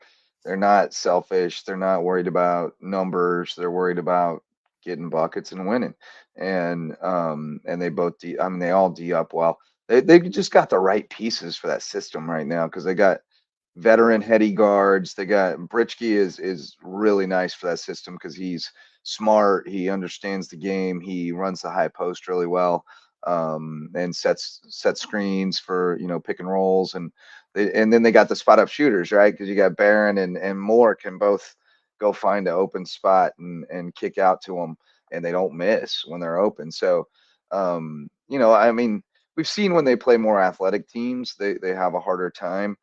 not selfish. They're not worried about numbers. They're worried about getting buckets and winning. And they both I mean, they all D up well. They just got the right pieces for that system right now, because they got veteran heady guards. They got Britchke is really nice for that system because he's smart. He understands the game. He runs the high post really well, and sets screens for pick and rolls, and then they got the spot up shooters, right? Because you got Barron and Moore can both go find an open spot and kick out to them, and they don't miss when they're open. So, I mean, we've seen when they play more athletic teams, they have a harder time.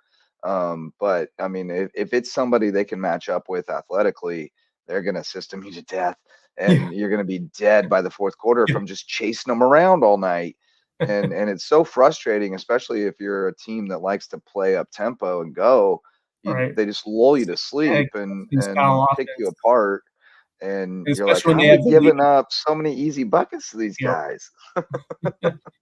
But I mean, if it's somebody they can match up with athletically, they're going to system you to death, Yeah, and you're going to be dead by the fourth quarter yeah. from just chasing them around all night. And it's so frustrating, especially if you're a team that likes to play up tempo and go. Right. They just lull you to Systematic sleep and style pick you offense, apart, and you're like, especially when how they are we have the lead. giving up so many easy buckets to these Yep. guys?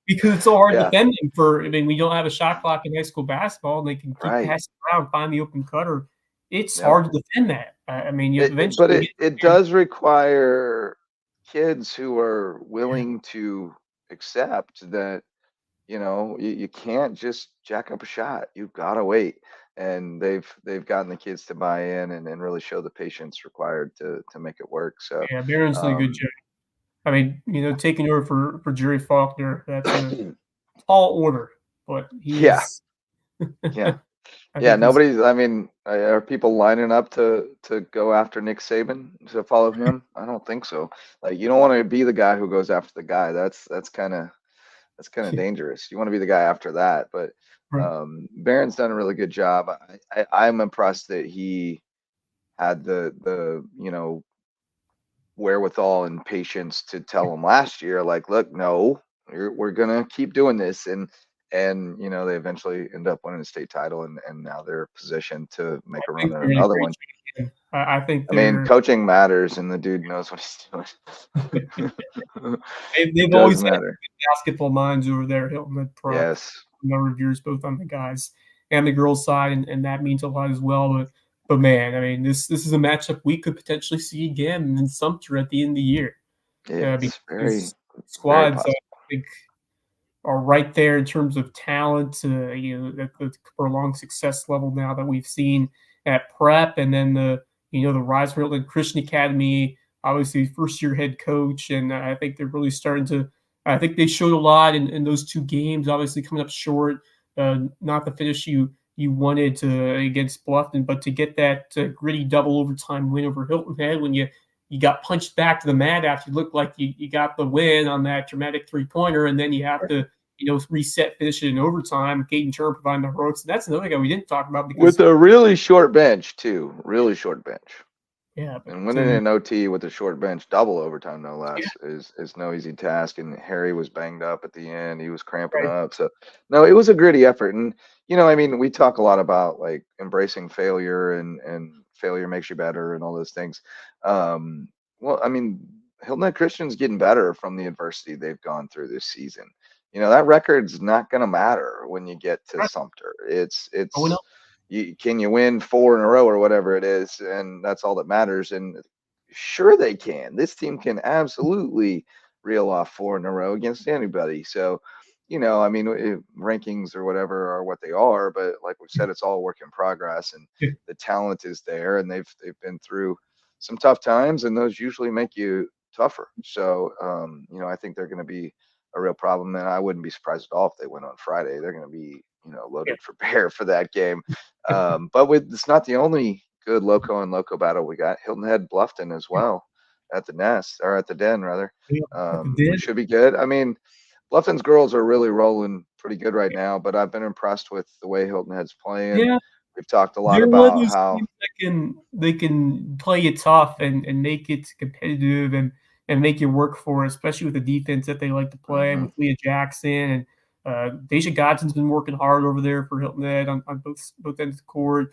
Because it's so hard Yeah, defending I mean, we don't have a shot clock in high school basketball, and they can keep right. passing around, find the open cutter. It's Yep. hard to defend that. I mean, you But eventually it get it there. does require kids who are willing to accept that, you can't just jack up a shot. You've got to wait. And they've gotten the kids to buy in, and really show the patience required to make it work. So, Yeah, Barron's done a good um, job. I mean, taking over for Jerry Faulkner, that's a tall order, but yeah, yeah, I yeah. think he's I mean, are people lining up to go after Nick Saban to follow him? I don't think so. Like, you don't want to be the guy who goes after the guy. That's kind of dangerous. You want to be the guy after that. But right. Barron's done a really good job. I'm impressed that he had the wherewithal and patience to tell him last year, like, look, no, we're gonna keep doing this, and they eventually end up winning the state title, and now they're positioned to make I a run think at they're in a another great one. shape again. I think I mean, they're coaching matters, and the dude knows what he's doing. It they've does always had matter. good basketball minds over there at Hilton Head Prep. Yes. Number of years, both on the guys and the girls side, and that means a lot as well. But man, I mean, this is a matchup we could potentially see again in Sumter at the end of the year. It's very, Because very squads, possible. I think, are right there in terms of talent. At the prolonged success level now that we've seen at Prep, and then the rise from Hilton Christian Academy. Obviously, first year head coach, and I think they're really starting to. I think they showed a lot in those two games. Obviously, coming up short, not the finish you wanted to against Bluffton, but to get that gritty double overtime win over Hilton Head when you got punched back to the mat after you looked like you got the win on that dramatic 3-pointer, and then you have to reset, finish it in overtime. Caden Turner providing the heroics. And that's another guy we didn't talk about because With a really short bench, too. Really short bench. yeah, And winning an OT with a short bench, double overtime no less, is no easy task. And Harry was banged up at the end; he was cramping right. up. So no, it was a gritty effort. And I mean, we talk a lot about like embracing failure and failure makes you better and all those things. Well, I mean, Hilton Head Christian's getting better from the adversity they've gone through this season. That record's not going to matter when you get to Right. Sumter. Oh, no. Can you win 4 in a row or whatever it is, and that's all that matters. And sure they can. This team can absolutely reel off 4 in a row against anybody. So, I mean, rankings or whatever are what they are, but like we've said, it's all work in progress, and Yeah. the talent is there, and they've been through some tough times, and those usually make you tougher. So, I think they're going to be a real problem, and I wouldn't be surprised at all if they win on Friday. They're going to be, loaded for bear for that game. But it's not the only good Loco and Loco battle we got. Hilton Head Bluffton as well at the nest, or at the den rather. At the Den. Should be good. I mean, Bluffton's girls are really rolling pretty good right now, but I've been impressed with the way Hilton Head's playing. Yeah, We've talked a lot they're one of about those how teams that they can play it tough and make it competitive and make you work for it, especially with the defense that they like to play with Leah Jackson and Deja Godson's been working hard over there for Hilton Head on both ends of the court.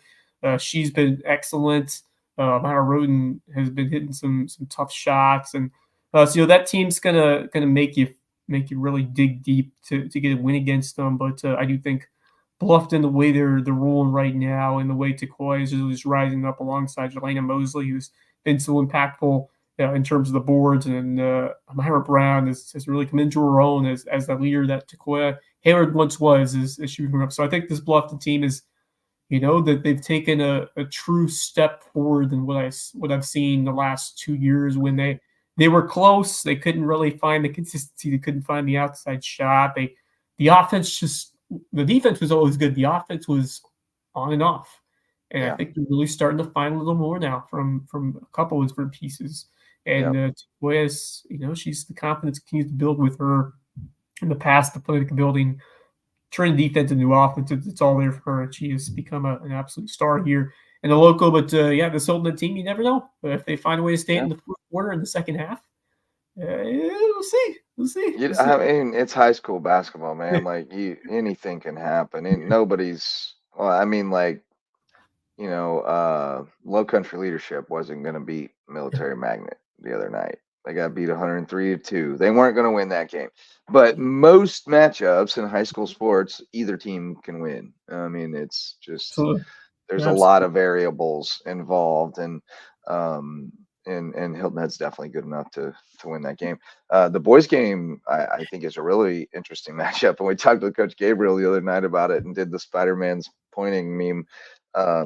She's been excellent. Myra Roden has been hitting some tough shots, and so that team's gonna make you really dig deep to get a win against them. But I do think Bluffton, the way they're rolling right now, and the way Tequoia is rising up alongside Jelena Mosley, who's been so impactful in terms of the boards, and Myra Brown has really come into her own as the leader that Tequoia Hayward once was as she was growing up. So I think this Bluffton team is, that they've taken a true step forward than what I've seen the last 2 years when they were close. They couldn't really find the consistency. They couldn't find the outside shot. The defense was always good. The offense was on and off. And I think they're really starting to find a little more now from a couple of different pieces. And Tequoia's, she's the confidence continues to build with her in the past, the political building, turning defense into offense. It's all there for her. And she has become an absolute star here in the Loco. But this Hilton team, you never know. But if they find a way to stay in the fourth quarter in the second half, we'll see. I mean, it's high school basketball, man. Like anything can happen. And nobody's. Well, I mean, like, Low Country Leadership wasn't going to beat Military Magnet the other night. They got beat 103-2. They weren't going to win that game. But most matchups in high school sports, either team can win. I mean, it's just there's a lot of variables involved, and Hilton Head's definitely good enough to win that game. The boys game, I think, is a really interesting matchup. And we talked with Coach Gabriel the other night about it and did the Spider-Man's pointing meme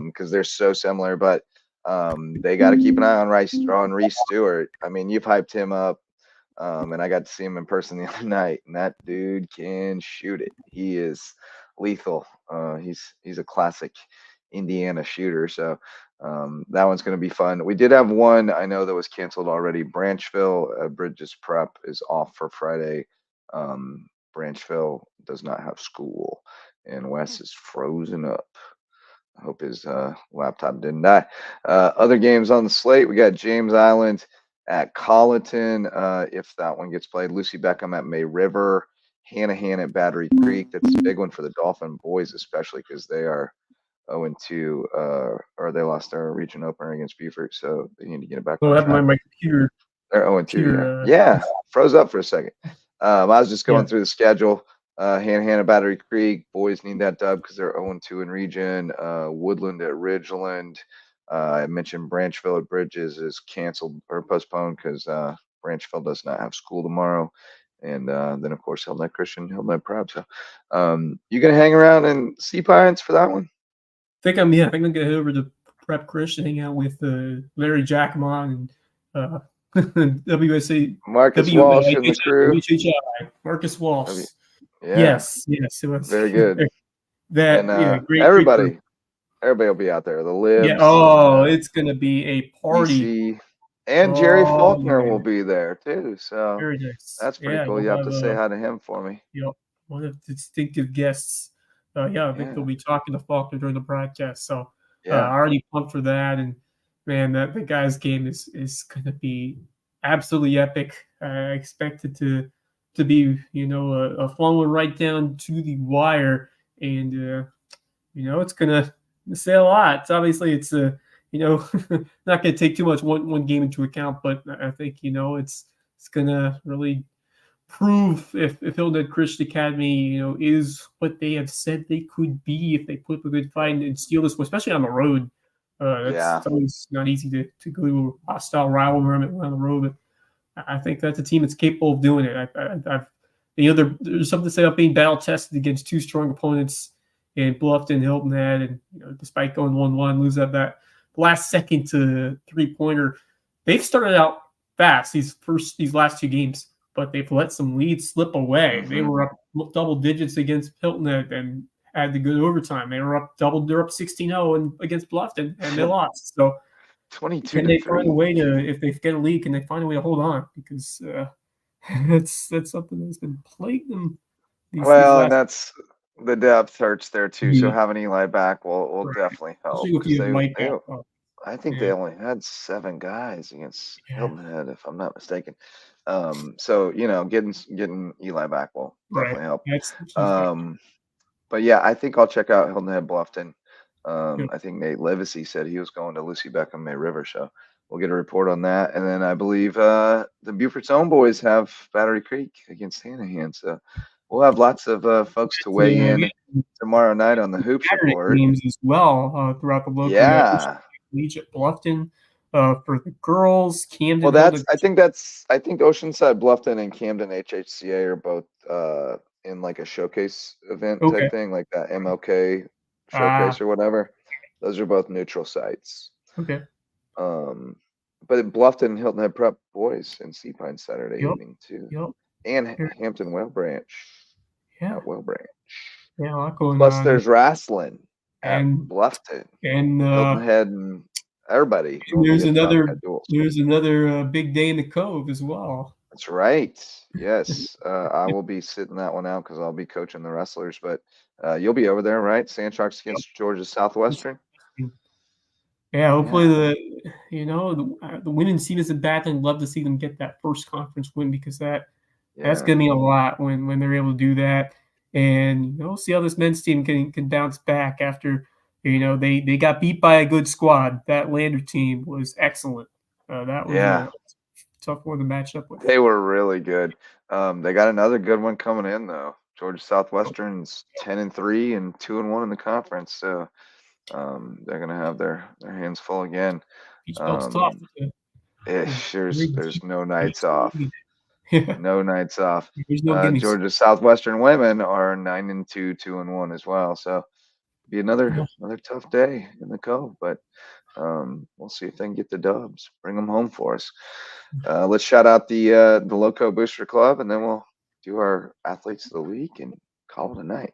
because they're so similar. But they got to keep an eye on Reese Stewart. I mean, you've hyped him up, and I got to see him in person the other night, and that dude can shoot it. He is lethal. He's a classic Indiana shooter. So that one's going to be fun. We did have one I know that was canceled already. Branchville Bridges Prep is off for Friday. Branchville does not have school, and Wes is frozen up. I hope his laptop didn't die. Other games on the slate, we got James Island at Colleton, if that one gets played. Lucy Beckham at May River. Hanahan at Battery Creek. That's a big one for the Dolphin boys, especially because they are 0-2, or they lost their region opener against Beaufort, so they need to get it back Oh, on that track. my computer. They're 0-2, yeah. Froze up for a second. I was just going through the schedule. Hannah Battery Creek, boys need that dub because they're 0-2 in region. Woodland at Ridgeland. I mentioned Branchville at Bridges is canceled or postponed because Branchville does not have school tomorrow. And then, of course, Hilton Head Christian, Hilton Head Prep. So you going to hang around in Sea Pines for that one? I think I'm going to head over to Prep Christian, hang out with Larry Jackmon and WSA. Marcus Walsh and the crew. WHHI, Marcus Walsh. Yeah. Yes, it was very good. that And great. everybody will be out there. The Libs. Yeah. It's going to be a party. BC. And Jerry Faulkner will be there too. So very nice. that's pretty cool. You have to say hi to him for me. One of the distinctive guests. I think they'll be talking to Faulkner during the broadcast. So already pumped for that. And man, the guy's game is going to be absolutely epic. I expect it to be, a fun one right down to the wire. And, it's going to say a lot. It's obviously it's not going to take too much one game into account, but I think, it's going to really prove if Hilton Head Christian Academy, is what they have said they could be if they put up a good fight and steal this, especially on the road. It's always not easy to go to a hostile rival environment on the road, but I think that's a team that's capable of doing it. There's something to say about being battle tested against two strong opponents in Bluffton, Hilton Head, and despite going 1-1, lose that last second to 3-pointer. They've started out fast these last two games, but they've let some leads slip away. Mm-hmm. They were up double digits against Hilton Head and had to go to overtime. They're up 16-0 and against Bluffton, and they lost. So 22. Can they find a way to, if they get a lead, can they find a way to hold on? Because that's something that's been plaguing them. And that's the depth hurts there too. So having Eli back will definitely help. I think they only had 7 guys against Hilton Head, if I'm not mistaken. So getting Eli back will definitely help. But yeah, I think I'll check out Hilton Head Bluffton. I think Nate Livesey said he was going to Lucy Beckham May River, so we'll get a report on that. And then I believe the Beaufort's own boys have Battery Creek against Hanahan, so we'll have lots of folks to weigh in tomorrow night on the hoops report. Games as well throughout the local. Yeah. Collegiate Bluffton for the girls. Camden. Well, I think Oceanside Bluffton and Camden HHCA are both in like a showcase event type thing, like that MLK showcase or whatever. Those are both neutral sites. Okay. But Bluffton and Hilton Head Prep boys in Sea Pine Saturday evening too. And Hampton Whale Branch. Yeah. Whale Branch. Yeah, a lot going Plus on. there's wrestling at and Bluffton. And Hilton Head and everybody. There's another big day in the Cove as well. That's right. Yes. I will be sitting that one out because I'll be coaching the wrestlers, but you'll be over there, right? Sandshocks against Georgia Southwestern. Yeah, hopefully the women's team isn't bad. I'd love to see them get that first conference win because that's going to mean a lot when they're able to do that. And see how this men's team can bounce back after they got beat by a good squad. That Lander team was excellent. That was a tough one to match up with. They were really good. They got another good one coming in though. Georgia Southwestern's 10-3 and 2-1 in the conference. So they're gonna have their hands full again. Tough. There's no nights off. No nights off. No Georgia Southwestern women are 9-2, 2-1 as well. So be another tough day in the Cove, but we'll see if they can get the dubs, bring them home for us. Let's shout out the Loco Booster Club, and then we'll do our athletes of the week and call it a night.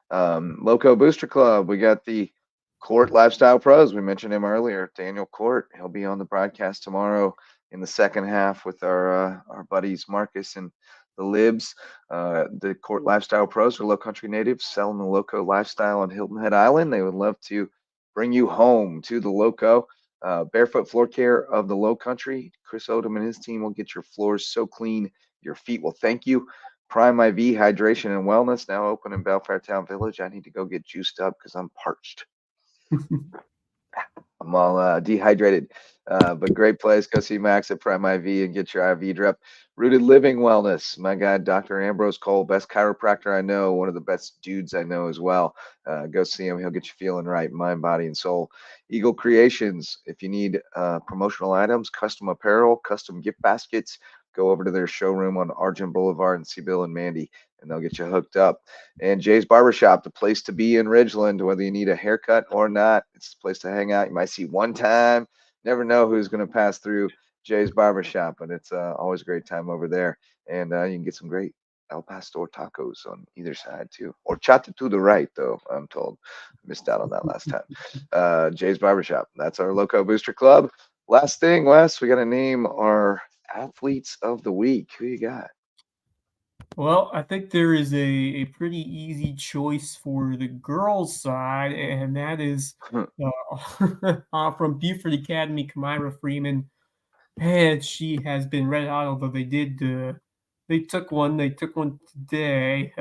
Loco Booster Club, we got the Court Lifestyle Pros. We mentioned him earlier, Daniel Court. He'll be on the broadcast tomorrow in the second half with our buddies Marcus and the Libs. The Court Lifestyle Pros are low country natives selling the Loco lifestyle on Hilton Head Island. They would love to bring you home to the Loco. Barefoot Floor Care of the Low Country. Chris Odom and his team will get your floors so clean your feet will thank you. Prime IV Hydration and Wellness now open in Belfair Town Village. I need to go get juiced up because I'm parched. I'm all dehydrated. But great place. Go see Max at Prime IV and get your IV drip. Rooted Living Wellness. My guy, Dr. Ambrose Cole, best chiropractor I know, one of the best dudes I know as well. Go see him. He'll get you feeling right, mind, body, and soul. Eagle Creations. If you need promotional items, custom apparel, custom gift baskets, go over to their showroom on Argent Boulevard in Seabill and Mandy, and they'll get you hooked up. And Jay's Barbershop, the place to be in Ridgeland, whether you need a haircut or not. It's the place to hang out. You might see one time. Never know who's going to pass through Jay's Barbershop, but it's always a great time over there. And you can get some great El Pastor tacos on either side, too. Or chata to the right, though, I'm told. Missed out on that last time. Jay's Barbershop. That's our Loco Booster Club. Last thing, Wes, we got to name our athletes of the week. Who you got? Well, I think there is a pretty easy choice for the girls' side, and that is from Buford Academy, Kamira Freeman. And she has been red hot, although they took one today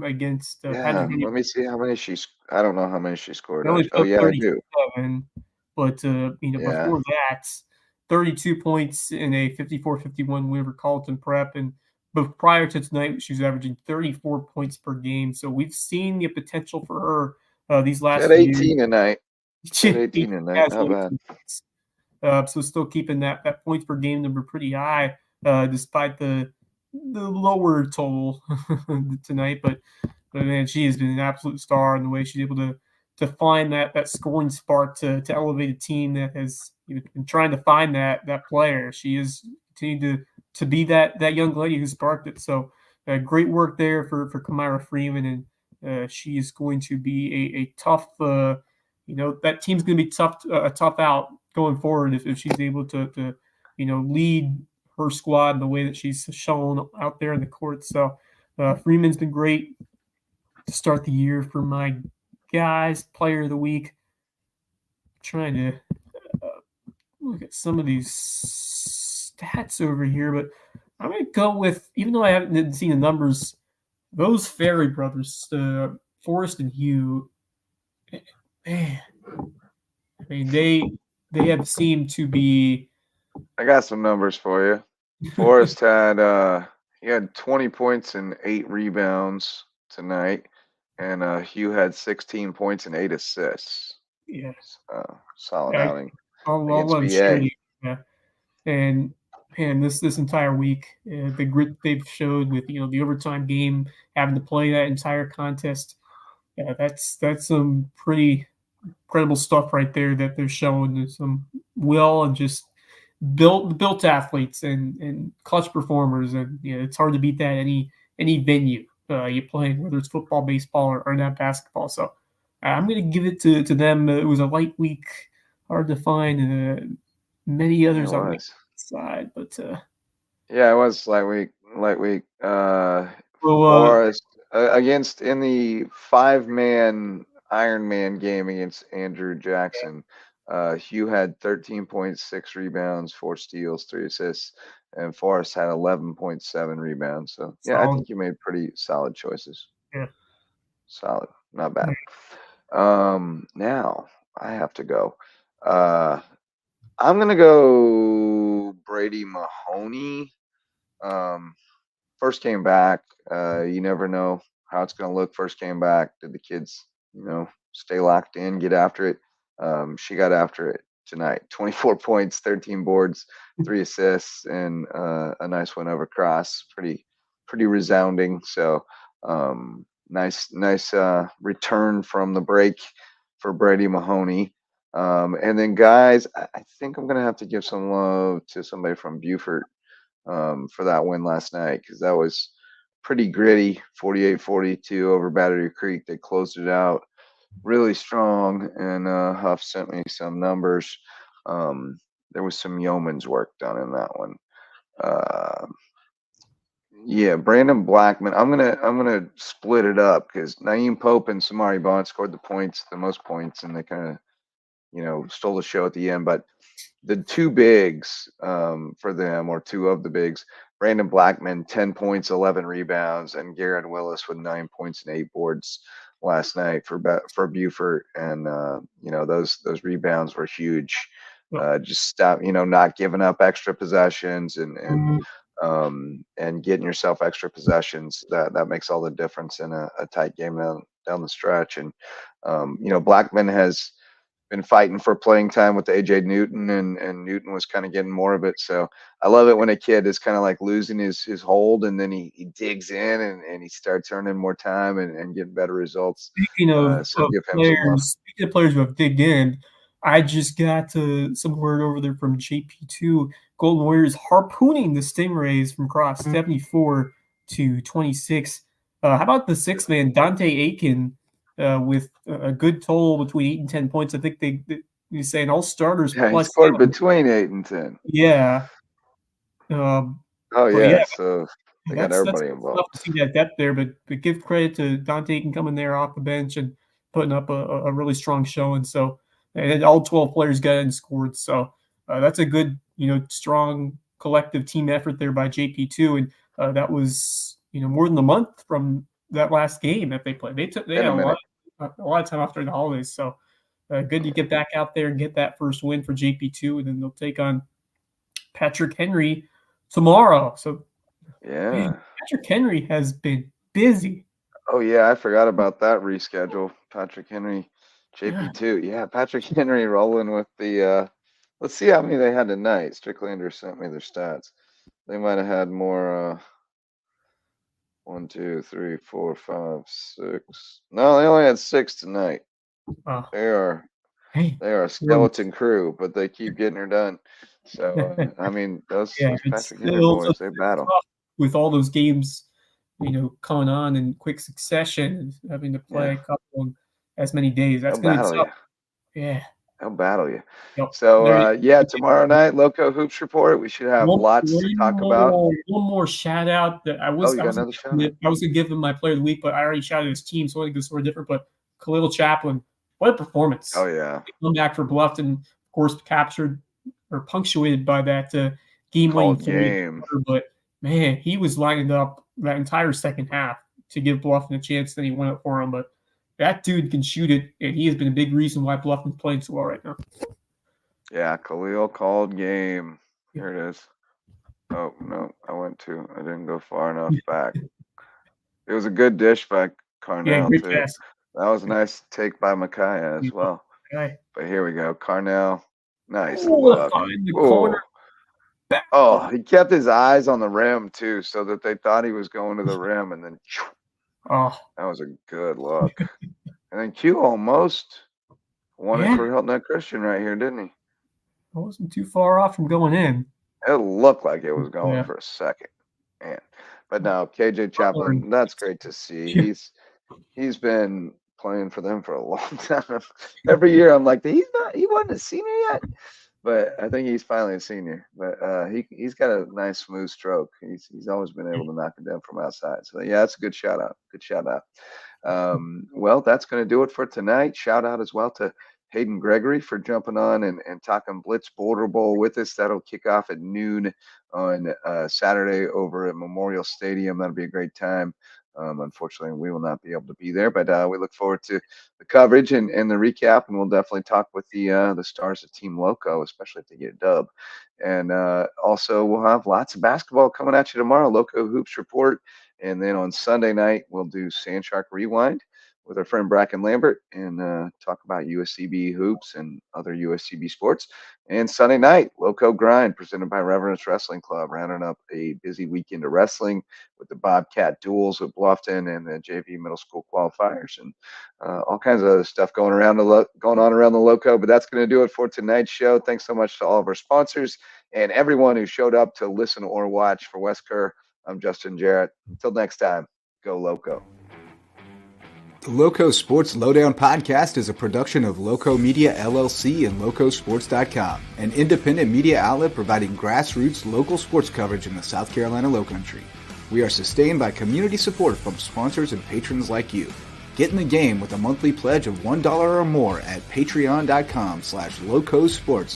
against Yeah, Patrick. let me see how many I don't know how many she scored. They only Oh, scored yeah, I do. 37, but Yeah. before that, 32 points in a 54-51 win over Carleton Prep, but prior to tonight, she was averaging 34 points per game. So we've seen the potential for her these She last had few years. 18 tonight. She had 18 She tonight. has Not 18 bad. points. So still keeping that points per game number pretty high, despite the lower total tonight. But man, she has been an absolute star in the way she's able to find that scoring spark to elevate a team that has been trying to find that player. She is continued to be that young lady who sparked it. So great work there for Kamira Freeman, and she is going to be a tough. That team's going to be tough out going forward if she's able to lead her squad in the way that she's shown out there in the court. So Freeman's been great to start the year for my guys. Player of the week. Trying to look at some of these stats over here, but I'm going to go with, even though I haven't seen the numbers, those Ferry brothers, Forrest and Hugh, man, I mean, they have seemed to be. I got some numbers for you. Forrest he had 20 points and 8 rebounds tonight, and Hugh had 16 points and 8 assists. Yeah, Solid outing I'll against let him share BA. you. Yeah. And man, this entire week, the grit they've showed with the overtime game, having to play that entire contest, that's some pretty incredible stuff right there that they're showing. There's some will and just built athletes and clutch performers, and it's hard to beat that any venue you play, whether it's football, baseball, or not basketball. So I'm going to give it to them. It was a light week, hard to find many It others on the was. side, but Yeah, it was light week. well, Forrest against in the 5-man Ironman game against Andrew Jackson. Hugh had 13.6 rebounds, 4 steals, 3 assists, and Forrest had 11.7 rebounds. So yeah, I solid. think you made pretty solid choices. Yeah. Solid, not bad. Now I have to go. I'm gonna go Brady Mahoney. First came back. You never know how it's going to look. First came back. Did the kids, stay locked in, get after it? She got after it tonight. 24 points, 13 boards, 3 assists, and a nice win over Cross. Pretty resounding. So nice return from the break for Brady Mahoney. And then guys, I think I'm gonna have to give some love to somebody from Buford for that win last night, because that was pretty gritty. 48-42 over Battery Creek. They closed it out really strong, and Huff sent me some numbers. There was some yeoman's work done in that one. Yeah, Brandon Blackman. I'm gonna split it up because Naeem Pope and Samari Bond scored the most points, and they kind of stole the show at the end. But the 2 bigs for them, or 2 of the bigs, Brandon Blackman, 10 points, 11 rebounds, and Garrett Willis with 9 points and 8 boards. last night for Buford, and those rebounds were huge. Just stop, not giving up extra possessions and getting yourself extra possessions. That makes all the difference in a tight game down the stretch. And Blackman has been fighting for playing time with AJ Newton, and Newton was kind of getting more of it. So I love it when a kid is kind of like losing his hold, and then he digs in and he starts earning more time and getting better results. Speaking of give him some love. speaking of players who have digged in, I just got some word over there from JP2. Golden Warriors harpooning the Stingrays from across 74-26. How about the sixth man, Dante Aiken, with a good total between 8 and 10 points? I think you're saying all starters. Yeah, he plus scored 7. between 8 and 10. Yeah. So they got everybody involved. Tough to see that depth there, but give credit to Dante Aiken coming there off the bench and putting up a really strong showing. So, and all 12 players got in and scored. So that's a good, strong collective team effort there by JP2. And that was, more than a month from that last game that they played. They had a lot of time after the holidays. So good to get back out there and get that first win for JP2. And then they'll take on Patrick Henry tomorrow. So, yeah, man, Patrick Henry has been busy. Oh yeah, I forgot about that reschedule. Patrick Henry, JP2. Yeah, Patrick Henry rolling with the. Let's see how many they had tonight. Stricklander sent me their stats. They might have had more. 1, 2, 3, 4, 5, 6. No, they only had 6 tonight. They are a skeleton crew, but they keep getting her done. So I mean, those Patrick Henry boys, they battle with all those games, coming on in quick succession, having to play a couple in as many days. That's going to be tough. Yeah. They'll battle you. Yep. So, tomorrow night, Loco Hoops Report. We should have lots to talk about. One more shout out that I was going to give him my player of the week, but I already shouted his team, so I think it's sort of different. But Khalil Chaplin, what a performance. Oh, yeah. Come back for Bluffton, of course, captured or punctuated by that game-winning game. But, man, he was lining up that entire second half to give Bluffton a chance. Then he went up for him, but that dude can shoot it, and he has been a big reason why Bluffton's playing so well right now. Yeah, Khalil called game. Here it is. Oh, no, I didn't go far enough back. It was a good dish by Carnell, too. Pass. That was a nice take by Micaiah as well. Okay. But here we go. Carnell, nice look. In the corner. Oh, he kept his eyes on the rim, too, so that they thought he was going to the rim, and then that was a good look. And then Q almost won it for Hilton Head Christian right here, didn't he? I wasn't too far off from going in. It looked like it was going for a second. Man. But no, KJ Chaplin, that's great to see. He's been playing for them for a long time. Every year I'm like, he wasn't a senior yet. But I think he's finally a senior. But he's got a nice smooth stroke. He's always been able to knock it down from outside. So yeah, that's a good shout out. Good shout out. Well, that's going to do it for tonight. Shout out as well to Hayden Gregory for jumping on and talking Blitz Border Bowl with us. That'll kick off at noon on Saturday over at Memorial Stadium. That'll be a great time. Unfortunately, we will not be able to be there, but we look forward to the coverage and the recap, and we'll definitely talk with the stars of Team Loco, especially if they get a dub. And also, we'll have lots of basketball coming at you tomorrow, Loco Hoops Report. And then on Sunday night, we'll do Sandshark Rewind with our friend Bracken Lambert and talk about USCB hoops and other USCB sports. And Sunday night, Loco Grind presented by Reverence Wrestling Club, rounding up a busy weekend of wrestling with the Bobcat duels with Bluffton and the JV middle school qualifiers and all kinds of other stuff going on around the Loco. But that's going to do it for tonight's show. Thanks so much to all of our sponsors and everyone who showed up to listen or watch. For Wes Kerr, I'm Justin Jarrett. Until next time, go Loco. The Loco Sports Lowdown podcast is a production of Loco Media LLC and LowcoSports.com, an independent media outlet providing grassroots local sports coverage in the South Carolina Lowcountry. We are sustained by community support from sponsors and patrons like you. Get in the game with a monthly pledge of $1 or more at patreon.com/LowcoSports.